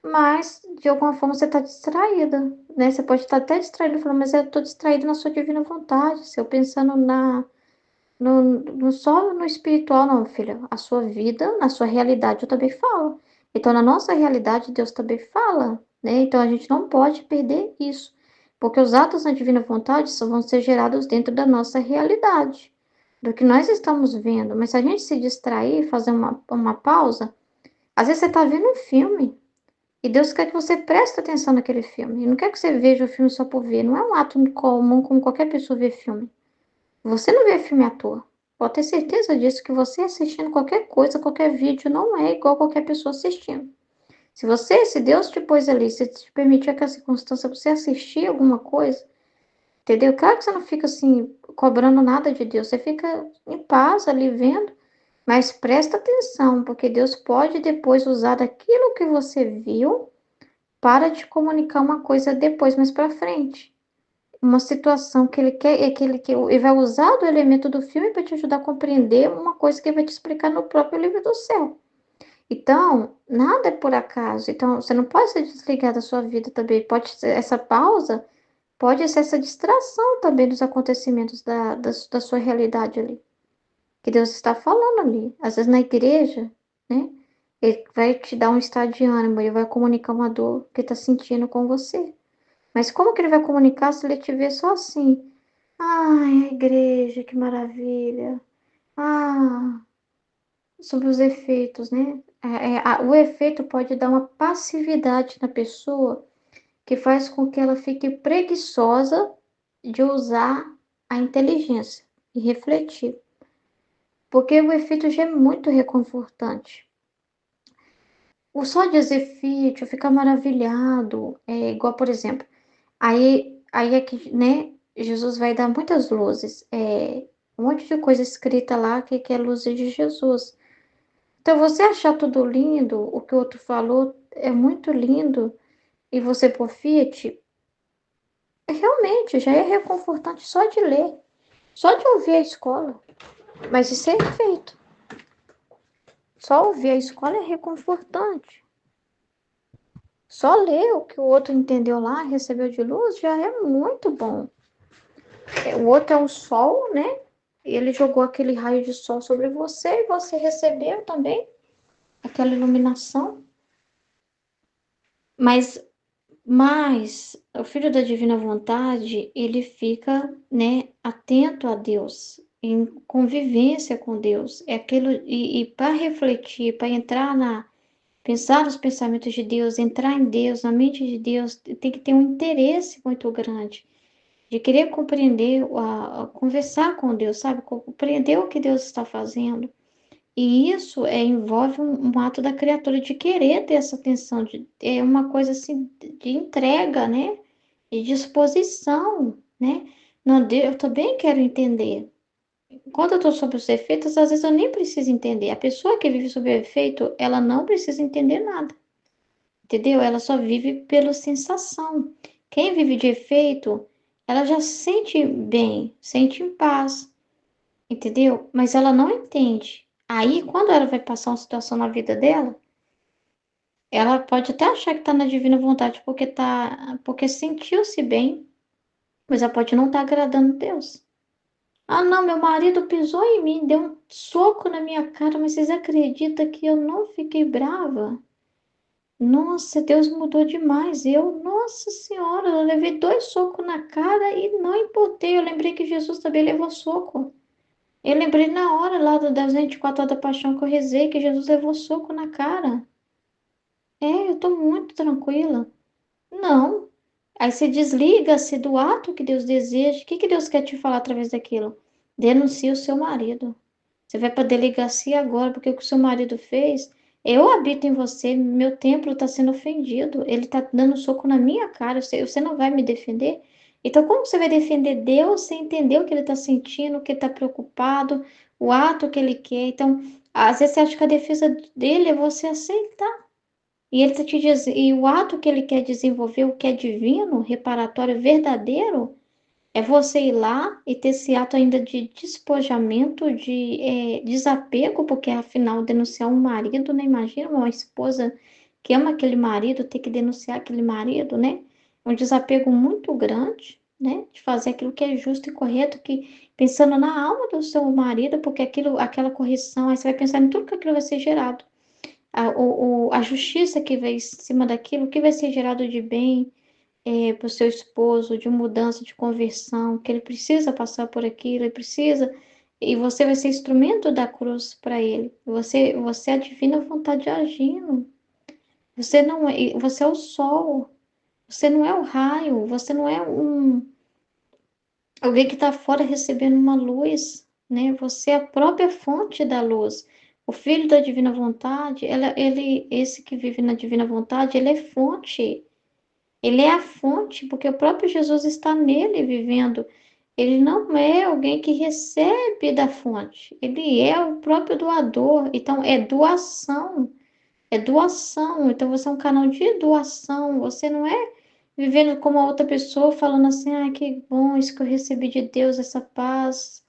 mas de alguma forma você está distraída, né? Você pode estar até distraído, falando, mas eu estou distraído na sua divina vontade. Se eu pensando só no espiritual, não, filha. A sua vida, na sua realidade, eu também falo. Então, na nossa realidade, Deus também fala, né? Então, a gente não pode perder isso. Porque os atos na divina vontade só vão ser gerados dentro da nossa realidade, do que nós estamos vendo. Mas se a gente se distrair, fazer uma pausa, às vezes você está vendo um filme e Deus quer que você preste atenção naquele filme. Ele não quer que você veja o filme só por ver. Não é um ato comum como qualquer pessoa vê filme. Você não vê filme à toa. Pode ter certeza disso, que você assistindo qualquer coisa, qualquer vídeo, não é igual qualquer pessoa assistindo. Se Deus te pôs ali, se te permitir aquela circunstância, você assistir alguma coisa, entendeu? Claro que você não fica assim, cobrando nada de Deus, você fica em paz ali vendo, mas presta atenção, porque Deus pode depois usar daquilo que você viu para te comunicar uma coisa depois, mais para frente. Uma situação que ele quer, ele vai usar do elemento do filme para te ajudar a compreender uma coisa que ele vai te explicar no próprio livro do céu. Então, nada é por acaso. Então, você não pode se desligar da sua vida também. Pode ser essa pausa, pode ser essa distração também dos acontecimentos da sua realidade ali. Que Deus está falando ali. Às vezes na igreja, né? Ele vai te dar um estado de ânimo, ele vai comunicar uma dor que está sentindo com você. Mas como que ele vai comunicar se ele te vê só assim? Ai, a igreja, que maravilha. Ah, sobre os efeitos, né? O efeito pode dar uma passividade na pessoa que faz com que ela fique preguiçosa de usar a inteligência e refletir, porque o efeito já é muito reconfortante. O só dizer fit, ficar maravilhado, é igual, por exemplo, aí é que, né, Jesus vai dar muitas luzes, um monte de coisa escrita lá que é luz de Jesus. Então você achar tudo lindo, o que o outro falou é muito lindo, e você pôr fiat, realmente já é reconfortante só de ler, só de ouvir a escola. Mas isso é feito. Só ouvir a escola é reconfortante. Só ler o que o outro entendeu lá, recebeu de luz, já é muito bom. O outro é um sol, né? E ele jogou aquele raio de sol sobre você e você recebeu também aquela iluminação. Mas o filho da divina vontade, ele fica, né, atento a Deus, em convivência com Deus. É aquilo, e para refletir, para entrar pensar nos pensamentos de Deus, entrar em Deus, na mente de Deus, tem que ter um interesse muito grande de querer compreender, conversar com Deus, sabe? Compreender o que Deus está fazendo. E isso envolve um ato da criatura de querer ter essa atenção, é uma coisa assim de entrega, né? De disposição, né? Não, eu também quero entender. Quando eu estou sob os efeitos, às vezes eu nem preciso entender. A pessoa que vive sob o efeito, ela não precisa entender nada, entendeu? Ela só vive pela sensação. Quem vive de efeito, ela já se sente bem, sente em paz, entendeu? Mas ela não entende. Aí, quando ela vai passar uma situação na vida dela, ela pode até achar que está na divina vontade porque sentiu-se bem, mas ela pode não estar agradando Deus. Ah, não, meu marido pisou em mim, deu um soco na minha cara, mas vocês acreditam que eu não fiquei brava? Nossa, Deus mudou demais. Nossa Senhora, eu levei 2 socos na cara e não importei. Eu lembrei que Jesus também levou soco. Eu lembrei na hora lá das 24 horas da paixão que eu rezei que Jesus levou soco na cara. Eu tô muito tranquila. Não. Aí você desliga-se do ato que Deus deseja. O que que Deus quer te falar através daquilo? Denuncie o seu marido. Você vai para a delegacia agora, porque o que o seu marido fez, eu habito em você, meu templo está sendo ofendido, ele está dando soco na minha cara, você não vai me defender? Então, como você vai defender Deus sem entender o que ele está sentindo, o que ele está preocupado, o ato que ele quer? Então, às vezes você acha que a defesa dele é você aceitar. E ele tá te dizendo, e o ato que ele quer desenvolver, o que é divino, reparatório verdadeiro, é você ir lá e ter esse ato ainda de despojamento, de desapego, porque afinal denunciar um marido, né? Imagina uma esposa que ama aquele marido ter que denunciar aquele marido, né? É um desapego muito grande, né? De fazer aquilo que é justo e correto, que pensando na alma do seu marido, porque aquela correção, aí você vai pensar em tudo que aquilo vai ser gerado. A justiça que vem em cima daquilo, o que vai ser gerado de bem para o seu esposo, de mudança, de conversão, que ele precisa passar por aquilo, ele precisa, e você vai ser instrumento da cruz para ele. Você é a divina vontade agindo. Você não é, você é o sol, você não é o raio, você não é alguém que está fora recebendo uma luz, né? Você é a própria fonte da luz. O filho da divina vontade, esse que vive na divina vontade, ele é fonte. Ele é a fonte, porque o próprio Jesus está nele vivendo. Ele não é alguém que recebe da fonte, ele é o próprio doador. Então, é doação, é doação. Então, você é um canal de doação. Você não é vivendo como a outra pessoa, falando assim: ah, que bom isso que eu recebi de Deus, essa paz.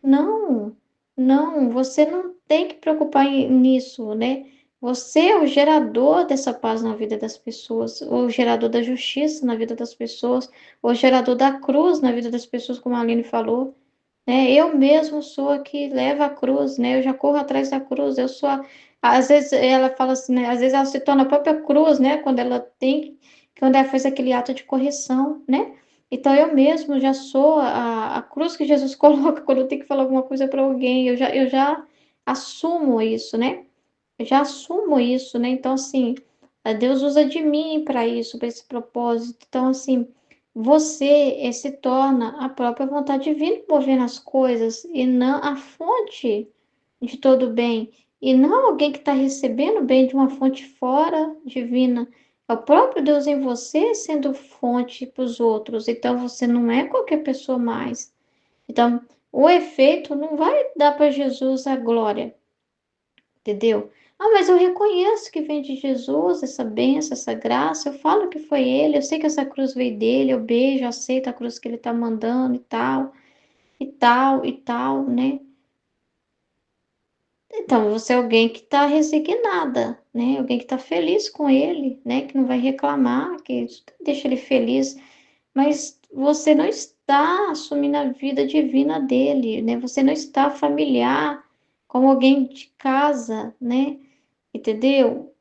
Não, não, você não tem que preocupar nisso, né? Você é o gerador dessa paz na vida das pessoas, o gerador da justiça na vida das pessoas, o gerador da cruz na vida das pessoas, como a Aline falou, né? Eu mesmo sou a que leva a cruz, né? Eu já corro atrás da cruz, eu sou às vezes ela fala assim, né? Às vezes ela se torna a própria cruz, né? Quando ela faz aquele ato de correção, né? Então eu mesmo já sou a cruz que Jesus coloca quando eu tenho que falar alguma coisa para alguém, eu já assumo isso, né? Eu já assumo isso, né? Então, assim, Deus usa de mim para isso, para esse propósito. Então, assim, você se torna a própria vontade divina movendo as coisas e não a fonte de todo o bem. E não alguém que está recebendo bem de uma fonte fora divina. É o próprio Deus em você sendo fonte para os outros. Então, você não é qualquer pessoa mais. Então, o efeito não vai dar para Jesus a glória, entendeu? Ah, mas eu reconheço que vem de Jesus essa bênção, essa graça. Eu falo que foi ele, eu sei que essa cruz veio dele, eu beijo, aceito a cruz que ele tá mandando e tal, e tal, e tal, né? Então, você é alguém que está resignada, né? Alguém que está feliz com ele, né? Que não vai reclamar, que deixa ele feliz. Mas você não está assumindo a vida divina dele, né? Você não está familiar com alguém de casa, né? Entendeu?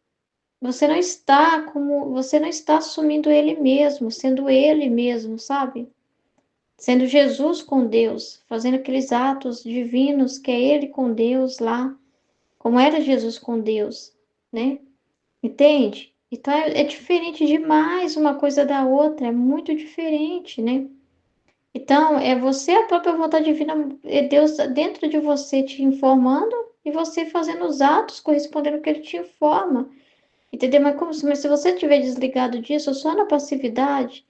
Você não está assumindo ele mesmo, sendo ele mesmo, sabe? Sendo Jesus com Deus, fazendo aqueles atos divinos que é ele com Deus lá, como era Jesus com Deus, né? Entende? Então é diferente demais uma coisa da outra, é muito diferente, né? Então, é você a própria vontade divina, é Deus dentro de você te informando e você fazendo os atos correspondendo ao que ele te informa. Entendeu? Mas se você estiver desligado disso, só na passividade,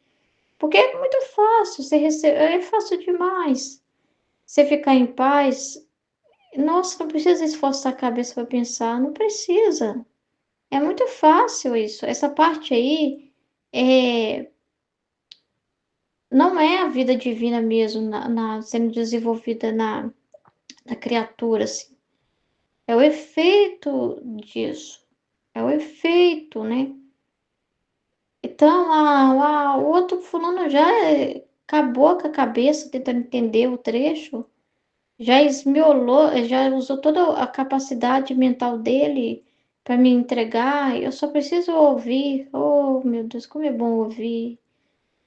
porque é muito fácil, você receber, é fácil demais. Você ficar em paz, nossa, não precisa esforçar a cabeça para pensar, não precisa. É muito fácil isso. Essa parte aí não é a vida divina mesmo sendo desenvolvida na criatura, assim. É o efeito disso. É o efeito, né? Então, o outro fulano já acabou com a cabeça tentando entender o trecho, já esmiolou, já usou toda a capacidade mental dele para me entregar. Eu só preciso ouvir. Oh, meu Deus, como é bom ouvir.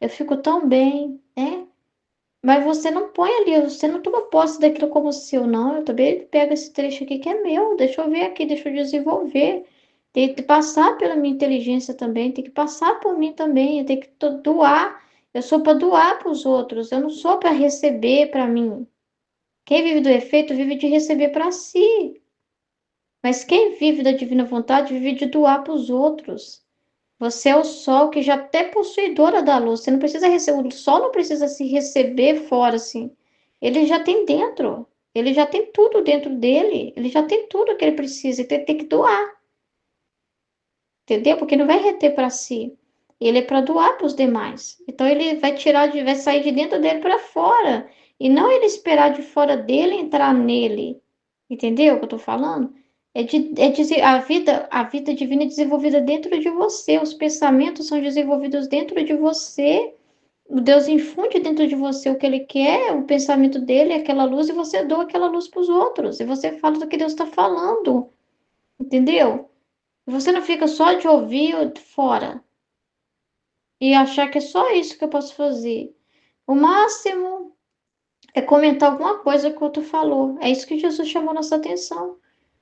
Eu fico tão bem, né? Mas você não põe ali, você não toma posse daquilo como seu, não. Eu também pego esse trecho aqui que é meu, deixa eu ver aqui, deixa eu desenvolver. Tem que passar pela minha inteligência também, tem que passar por mim também, eu tenho que doar. Eu sou para doar para os outros, eu não sou para receber para mim. Quem vive do efeito vive de receber para si. Mas quem vive da divina vontade vive de doar para os outros. Você é o sol que já até possuidora da luz. Você não precisa receber, o sol não precisa se receber fora assim. Ele já tem dentro. Ele já tem tudo dentro dele. Ele já tem tudo que ele precisa. Então ele tem que doar, entendeu? Porque não vai reter para si. Ele é para doar para os demais. Então ele vai vai sair de dentro dele para fora e não ele esperar de fora dele entrar nele. Entendeu o que eu tô falando? A vida divina é desenvolvida dentro de você, os pensamentos são desenvolvidos dentro de você. O Deus infunde dentro de você o que ele quer, o pensamento dele é aquela luz, e você doa aquela luz para os outros. E você fala do que Deus está falando, entendeu? Você não fica só de ouvir fora e achar que é só isso que eu posso fazer. O máximo é comentar alguma coisa que o outro falou. É isso que Jesus chamou nossa atenção.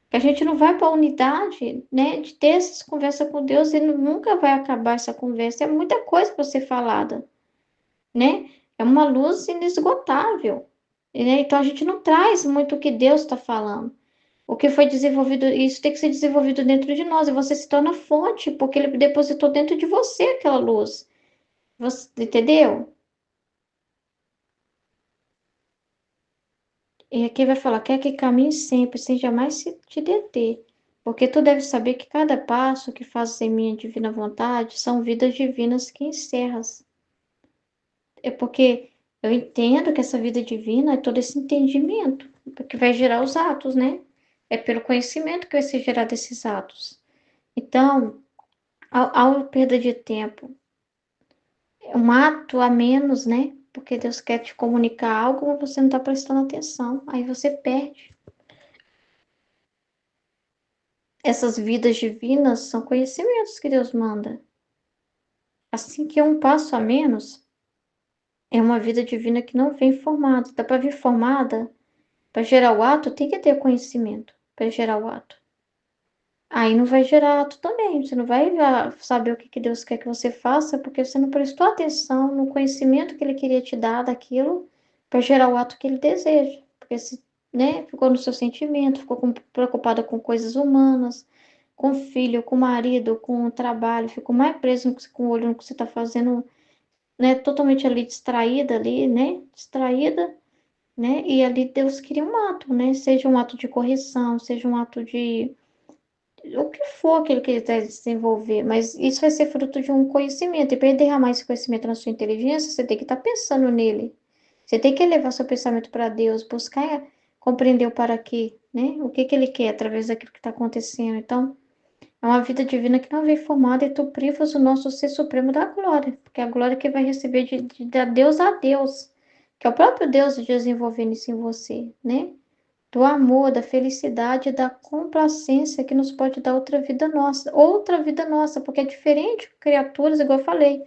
Que a gente não vai para a unidade, né, de ter essas conversas com Deus e nunca vai acabar essa conversa. É muita coisa para ser falada, né? É uma luz inesgotável, né? Então a gente não traz muito o que Deus está falando. O que foi desenvolvido, isso tem que ser desenvolvido dentro de nós, e você se torna fonte, porque ele depositou dentro de você aquela luz. Você entendeu? E aqui vai falar, quer que caminhe sempre, sem jamais se te deter. Porque tu deves saber que cada passo que fazes em minha divina vontade são vidas divinas que encerras. É porque eu entendo que essa vida divina é todo esse entendimento, porque vai gerar os atos, né? É pelo conhecimento que vai ser gerado esses atos. Então, ao perda de tempo, é um ato a menos, né? Porque Deus quer te comunicar algo, mas você não está prestando atenção. Aí você perde. Essas vidas divinas são conhecimentos que Deus manda. Assim que é um passo a menos, é uma vida divina que não vem formada. Dá para vir formada, para gerar o ato, tem que ter conhecimento para gerar o ato. Aí não vai gerar ato também, você não vai saber o que que Deus quer que você faça, porque você não prestou atenção no conhecimento que ele queria te dar daquilo, para gerar o ato que ele deseja. Porque se, né, ficou no seu sentimento, ficou preocupada com coisas humanas, com o filho, com o marido, com o trabalho, ficou mais preso com o olho no que você está fazendo, né, totalmente ali distraída ali, né, distraída, né, e ali Deus queria um ato, né, seja um ato de correção, seja um ato de o que for que ele quiser desenvolver, mas isso vai ser fruto de um conhecimento. E para ele derramar esse conhecimento na sua inteligência, você tem que estar pensando nele. Você tem que elevar seu pensamento para Deus, buscar compreender o para quê, né? O que que ele quer através daquilo que está acontecendo. Então, é uma vida divina que não vem formada e tu privas o nosso ser supremo da glória, porque é a glória que vai receber de Deus a Deus, que é o próprio Deus desenvolvendo isso em você, né? Do amor, da felicidade, da complacência que nos pode dar outra vida nossa, porque é diferente criaturas, igual eu falei,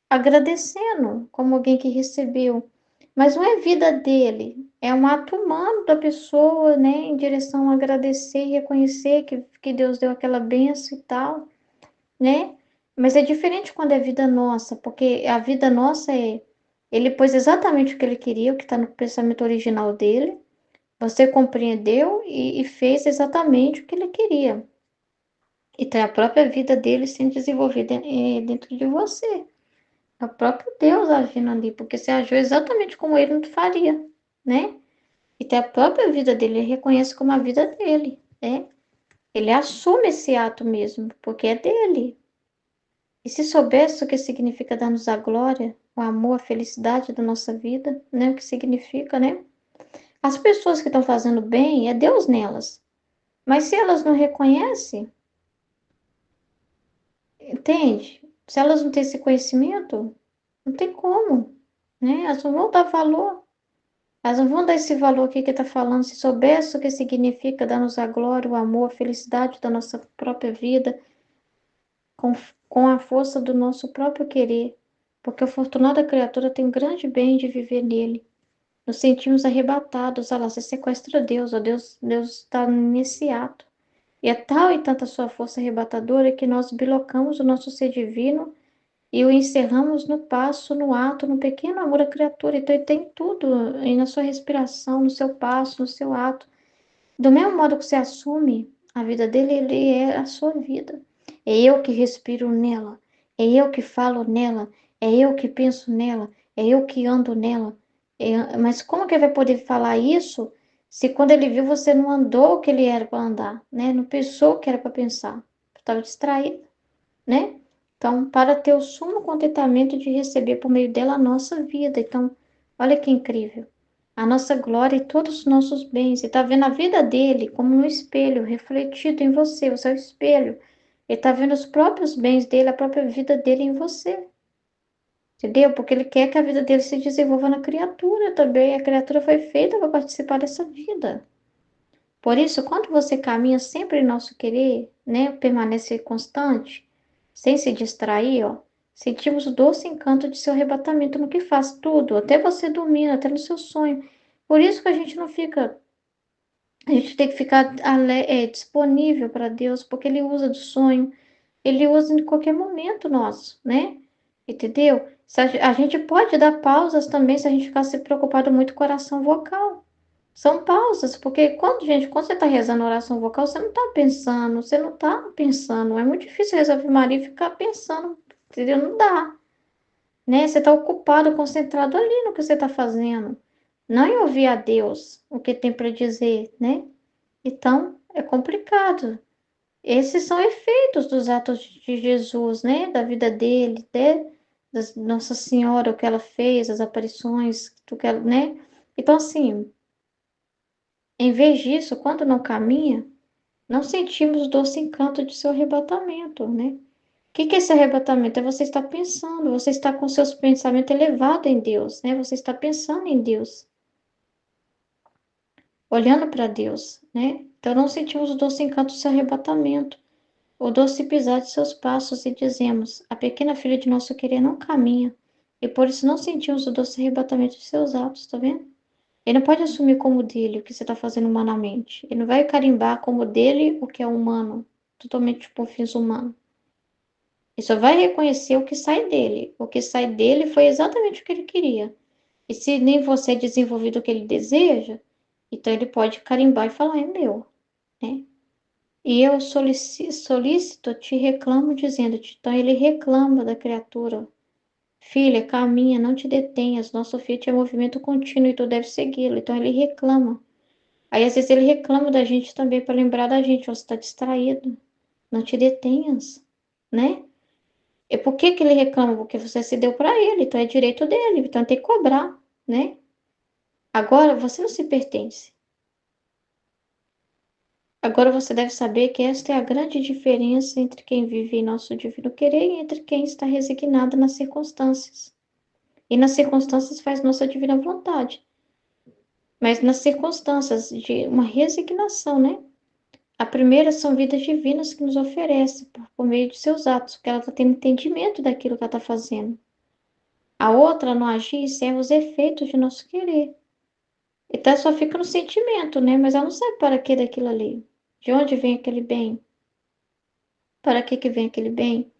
agradecendo como alguém que recebeu, mas não é vida dele, é um ato humano da pessoa, né, em direção a agradecer e reconhecer que Deus deu aquela bênção e tal, né? Mas é diferente quando é vida nossa, porque a vida nossa é, ele pôs exatamente o que ele queria, o que está no pensamento original dele, você compreendeu e fez exatamente o que ele queria. E tem a própria vida dele sendo desenvolvida dentro de você. É o próprio Deus agindo ali, porque você agiu exatamente como ele não faria, né? E tem a própria vida dele, ele reconhece como a vida dele, né? Ele assume esse ato mesmo, porque é dele. E se soubesse o que significa dar-nos a glória, o amor, a felicidade da nossa vida, né? O que significa, né? As pessoas que estão fazendo bem, é Deus nelas. Mas se elas não reconhecem, entende? Se elas não têm esse conhecimento, não tem como, né? Elas não vão dar valor. Elas não vão dar esse valor aqui que está falando. Se soubesse o que significa dar-nos a glória, o amor, a felicidade da nossa própria vida, com, com a força do nosso próprio querer. Porque a fortunada criatura tem um grande bem de viver nele. Nos sentimos arrebatados, olha lá, você sequestra Deus, ó Deus, Deus está nesse ato. E é tal e tanta sua força arrebatadora que nós bilocamos o nosso ser divino e o encerramos no passo, no ato, no pequeno amor à criatura. Então, ele tem tudo aí na sua respiração, no seu passo, no seu ato. Do mesmo modo que você assume a vida dele, ele é a sua vida. É eu que respiro nela, é eu que falo nela, é eu que penso nela, é eu que ando nela. Mas como que ele vai poder falar isso se quando ele viu você não andou o que ele era para andar, né? Não pensou o que era para pensar, estava distraído, né? Então, para ter o sumo contentamento de receber por meio dela a nossa vida. Então, olha que incrível. A nossa glória e todos os nossos bens. Ele está vendo a vida dele como no espelho, refletido em você. Você é o espelho. Ele está vendo os próprios bens dele, a própria vida dele em você. Entendeu? Porque ele quer que a vida dele se desenvolva na criatura também. A criatura foi feita para participar dessa vida. Por isso, quando você caminha sempre em nosso querer, né, permanecer constante, sem se distrair, ó, sentimos o doce encanto de seu arrebatamento no que faz tudo, até você dormindo, até no seu sonho. Por isso que a gente não fica, a gente tem que ficar disponível para Deus, porque Ele usa do sonho, Ele usa em qualquer momento nosso, né? Entendeu? A gente pode dar pausas também se a gente ficar se preocupado muito com oração vocal. São pausas, porque quando você está rezando oração vocal, você não está pensando. É muito difícil rezar Ave Maria e ficar pensando, entendeu? Não dá, né? Você está ocupado, concentrado ali no que você está fazendo, não em ouvir a Deus o que tem para dizer, né? Então, é complicado. Esses são efeitos dos atos de Jesus, né? Da vida dele, da Nossa Senhora, o que ela fez, as aparições, o que ela, né? Então, assim, em vez disso, quando não caminha, não sentimos o doce encanto de seu arrebatamento, né? O que é esse arrebatamento? É você estar pensando, você está com seus pensamentos elevados em Deus, né? Você está pensando em Deus, olhando para Deus, né? Então não sentimos o doce encanto do seu arrebatamento, o doce pisar de seus passos e dizemos: a pequena filha de nosso querer não caminha, e por isso não sentimos o doce arrebatamento de seus atos, tá vendo? Ele não pode assumir como dele o que você está fazendo humanamente. Ele não vai carimbar como dele o que é humano, totalmente por fins humanos. Ele só vai reconhecer o que sai dele. O que sai dele foi exatamente o que ele queria. E se nem você é desenvolvido o que ele deseja, então ele pode carimbar e falar, é meu, né? E eu solícito te reclamo dizendo-te. Então ele reclama da criatura. Filha, caminha, não te detenhas. Nosso Fiat é movimento contínuo e tu deve segui-lo. Então ele reclama. Aí às vezes ele reclama da gente também para lembrar da gente, ó, você está distraído. Não te detenhas, né? E por que que ele reclama? Porque você se deu para ele, então é direito dele, então tem que cobrar, né? Agora você não se pertence. Agora você deve saber que esta é a grande diferença entre quem vive em nosso divino querer e entre quem está resignado nas circunstâncias. E nas circunstâncias faz nossa divina vontade. Mas nas circunstâncias de uma resignação, né? A primeira são vidas divinas que nos oferece por meio de seus atos, porque ela está tendo entendimento daquilo que ela está fazendo. A outra, no agir, serve os efeitos de nosso querer. Então só fica no sentimento, né? Mas ela não sabe para que daquilo ali. De onde vem aquele bem? Para que vem aquele bem?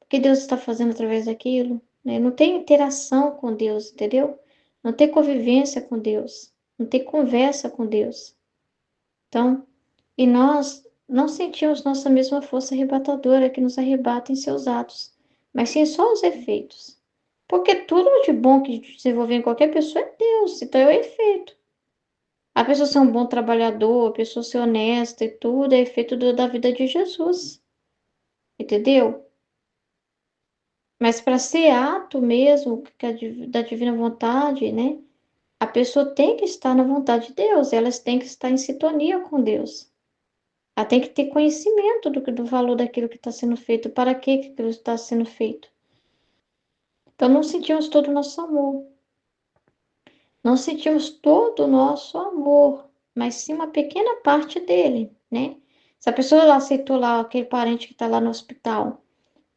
O que Deus está fazendo através daquilo? Né? Não tem interação com Deus, entendeu? Não tem convivência com Deus. Não tem conversa com Deus. Então, e nós não sentimos nossa mesma força arrebatadora que nos arrebata em seus atos, mas sim só os efeitos. Porque tudo de bom que desenvolver em qualquer pessoa é Deus, então é o efeito. A pessoa ser um bom trabalhador, a pessoa ser honesta e tudo é efeito da vida de Jesus, entendeu? Mas para ser ato mesmo que da divina vontade, né? A pessoa tem que estar na vontade de Deus, elas têm que estar em sintonia com Deus. Ela tem que ter conhecimento do valor daquilo que está sendo feito, para que aquilo está sendo feito. Então não sentimos todo o nosso amor. Não sentimos todo o nosso amor, mas sim uma pequena parte dele, né? Se a pessoa lá aceitou lá aquele parente que está lá no hospital,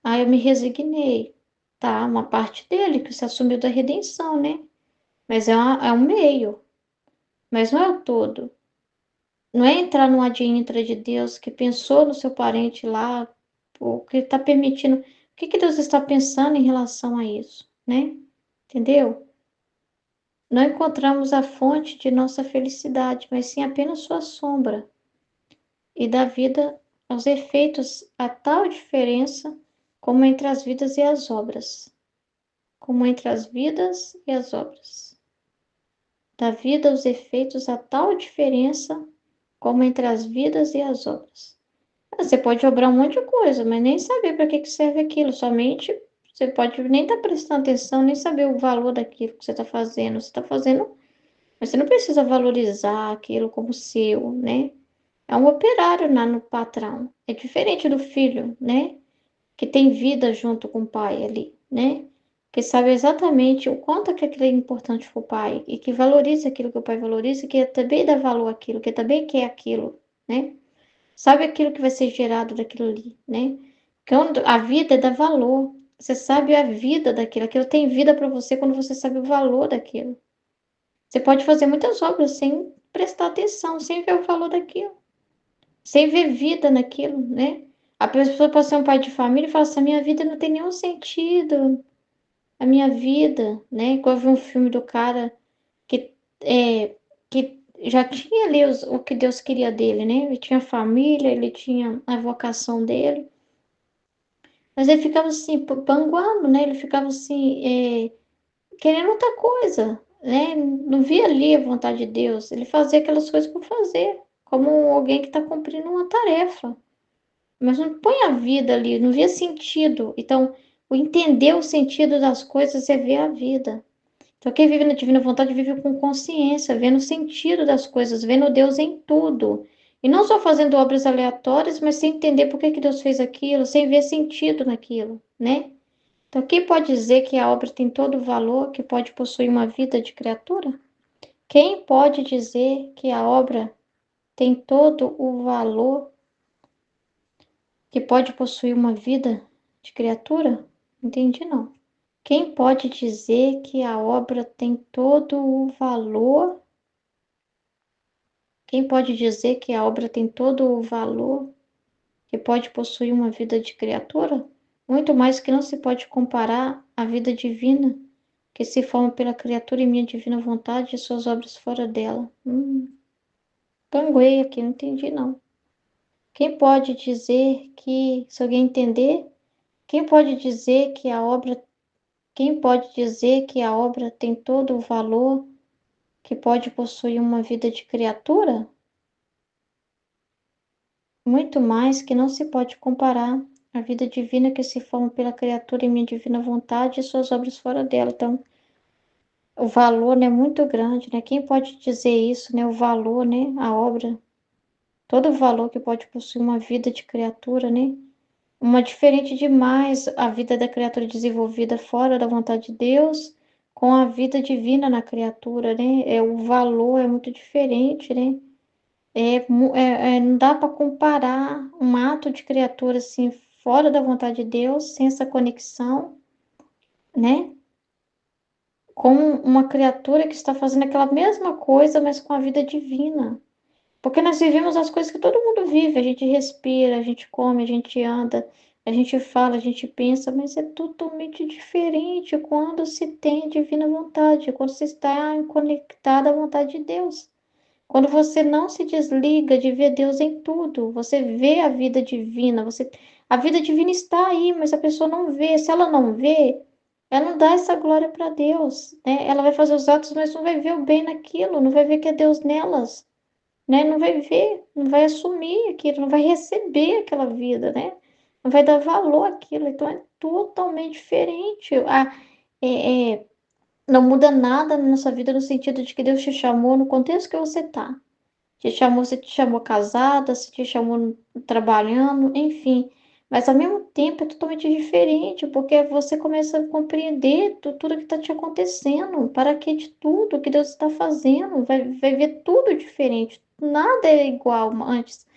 aí eu me resignei, tá? Uma parte dele que se assumiu da redenção, né? Mas é um meio, mas não é o todo. Não é entrar numa adiantra de Deus que pensou no seu parente lá, o que está permitindo. O que que Deus está pensando em relação a isso, né? Entendeu? Não encontramos a fonte de nossa felicidade, mas sim apenas sua sombra, e da vida aos efeitos a tal diferença como entre as vidas e as obras, como entre as vidas e as obras. Da vida aos efeitos a tal diferença como entre as vidas e as obras. Você pode obrar um monte de coisa, mas nem saber para que que serve aquilo. Somente você pode nem estar prestando atenção, nem saber o valor daquilo que você está fazendo. Você está fazendo, mas você não precisa valorizar aquilo como seu, né? É um operário lá no patrão. É diferente do filho, né? Que tem vida junto com o pai ali, né? Que sabe exatamente o quanto que aquilo é importante para o pai e que valoriza aquilo que o pai valoriza e que também dá valor àquilo, que também quer aquilo, né? Sabe aquilo que vai ser gerado daquilo ali, né? Quando a vida dá valor. Você sabe a vida daquilo. Aquilo tem vida para você quando você sabe o valor daquilo. Você pode fazer muitas obras sem prestar atenção, sem ver o valor daquilo, sem ver vida naquilo, né? A pessoa pode ser um pai de família e fala assim: a minha vida não tem nenhum sentido, a minha vida, né? Igual eu vi um filme do cara que, que já tinha ali o que Deus queria dele, né? Ele tinha família, ele tinha a vocação dele, mas ele ficava assim, panguando, né? Ele ficava assim, querendo outra coisa, né? Não via ali a vontade de Deus. Ele fazia aquelas coisas por fazer, como alguém que está cumprindo uma tarefa, mas não põe a vida ali, não via sentido. Então, o entender o sentido das coisas é ver a vida. Então, quem vive na divina vontade vive com consciência, vendo o sentido das coisas, vendo Deus em tudo. E não só fazendo obras aleatórias, mas sem entender por que que Deus fez aquilo, sem ver sentido naquilo, né? Então, quem pode dizer que a obra tem todo o valor, que pode possuir uma vida de criatura? Quem pode dizer que a obra tem todo o valor, que pode possuir uma vida de criatura? Entendi, não. Quem pode dizer que a obra tem todo o valor Quem pode dizer que a obra tem todo o valor que pode possuir uma vida de criatura? Muito mais que não se pode comparar à vida divina, que se forma pela criatura em minha divina vontade e suas obras fora dela. Panguei aqui, não entendi não. Quem pode dizer que, se alguém entender, quem pode dizer que a obra, quem pode dizer que a obra tem todo o valor que pode possuir uma vida de criatura? Muito mais que não se pode comparar à vida divina que se forma pela criatura em minha divina vontade e suas obras fora dela. Então, o valor, né, é muito grande, né? Quem pode dizer isso, né? O valor, né? A obra, todo o valor que pode possuir uma vida de criatura, né? Uma diferente demais a vida da criatura desenvolvida fora da vontade de Deus com a vida divina na criatura, né? O valor é muito diferente, né? Não dá para comparar um ato de criatura assim fora da vontade de Deus, sem essa conexão, né? Com uma criatura que está fazendo aquela mesma coisa, mas com a vida divina. Porque nós vivemos as coisas que todo mundo vive, a gente respira, a gente come, a gente anda, a gente fala, a gente pensa, mas é totalmente diferente quando se tem a divina vontade, quando você está conectado à vontade de Deus. Quando você não se desliga de ver Deus em tudo, você vê a vida divina, a vida divina está aí, mas a pessoa não vê. Se ela não vê, ela não dá essa glória para Deus, né? Ela vai fazer os atos, mas não vai ver o bem naquilo, não vai ver que é Deus nelas, né? Não vai ver, não vai assumir aquilo, não vai receber aquela vida, né? Não vai dar valor àquilo. Então é totalmente diferente. É, é, não muda nada na nossa vida no sentido de que Deus te chamou no contexto que você está. Te chamou, se te chamou casada, se te chamou trabalhando, enfim. Mas ao mesmo tempo é totalmente diferente, porque você começa a compreender tudo que está te acontecendo, para que de tudo que Deus está fazendo, vai ver tudo diferente, nada é igual antes.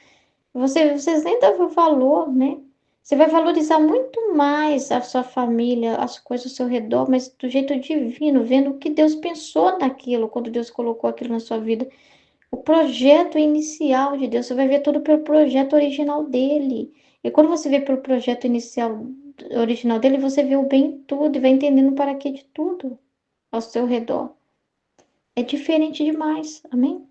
Vocês nem davam valor, né? Você vai valorizar muito mais a sua família, as coisas ao seu redor, mas do jeito divino, vendo o que Deus pensou naquilo, quando Deus colocou aquilo na sua vida. O projeto inicial de Deus, você vai ver tudo pelo projeto original dele. E quando você vê pelo projeto inicial original dele, você vê o bem em tudo e vai entendendo para que de tudo ao seu redor. É diferente demais, amém?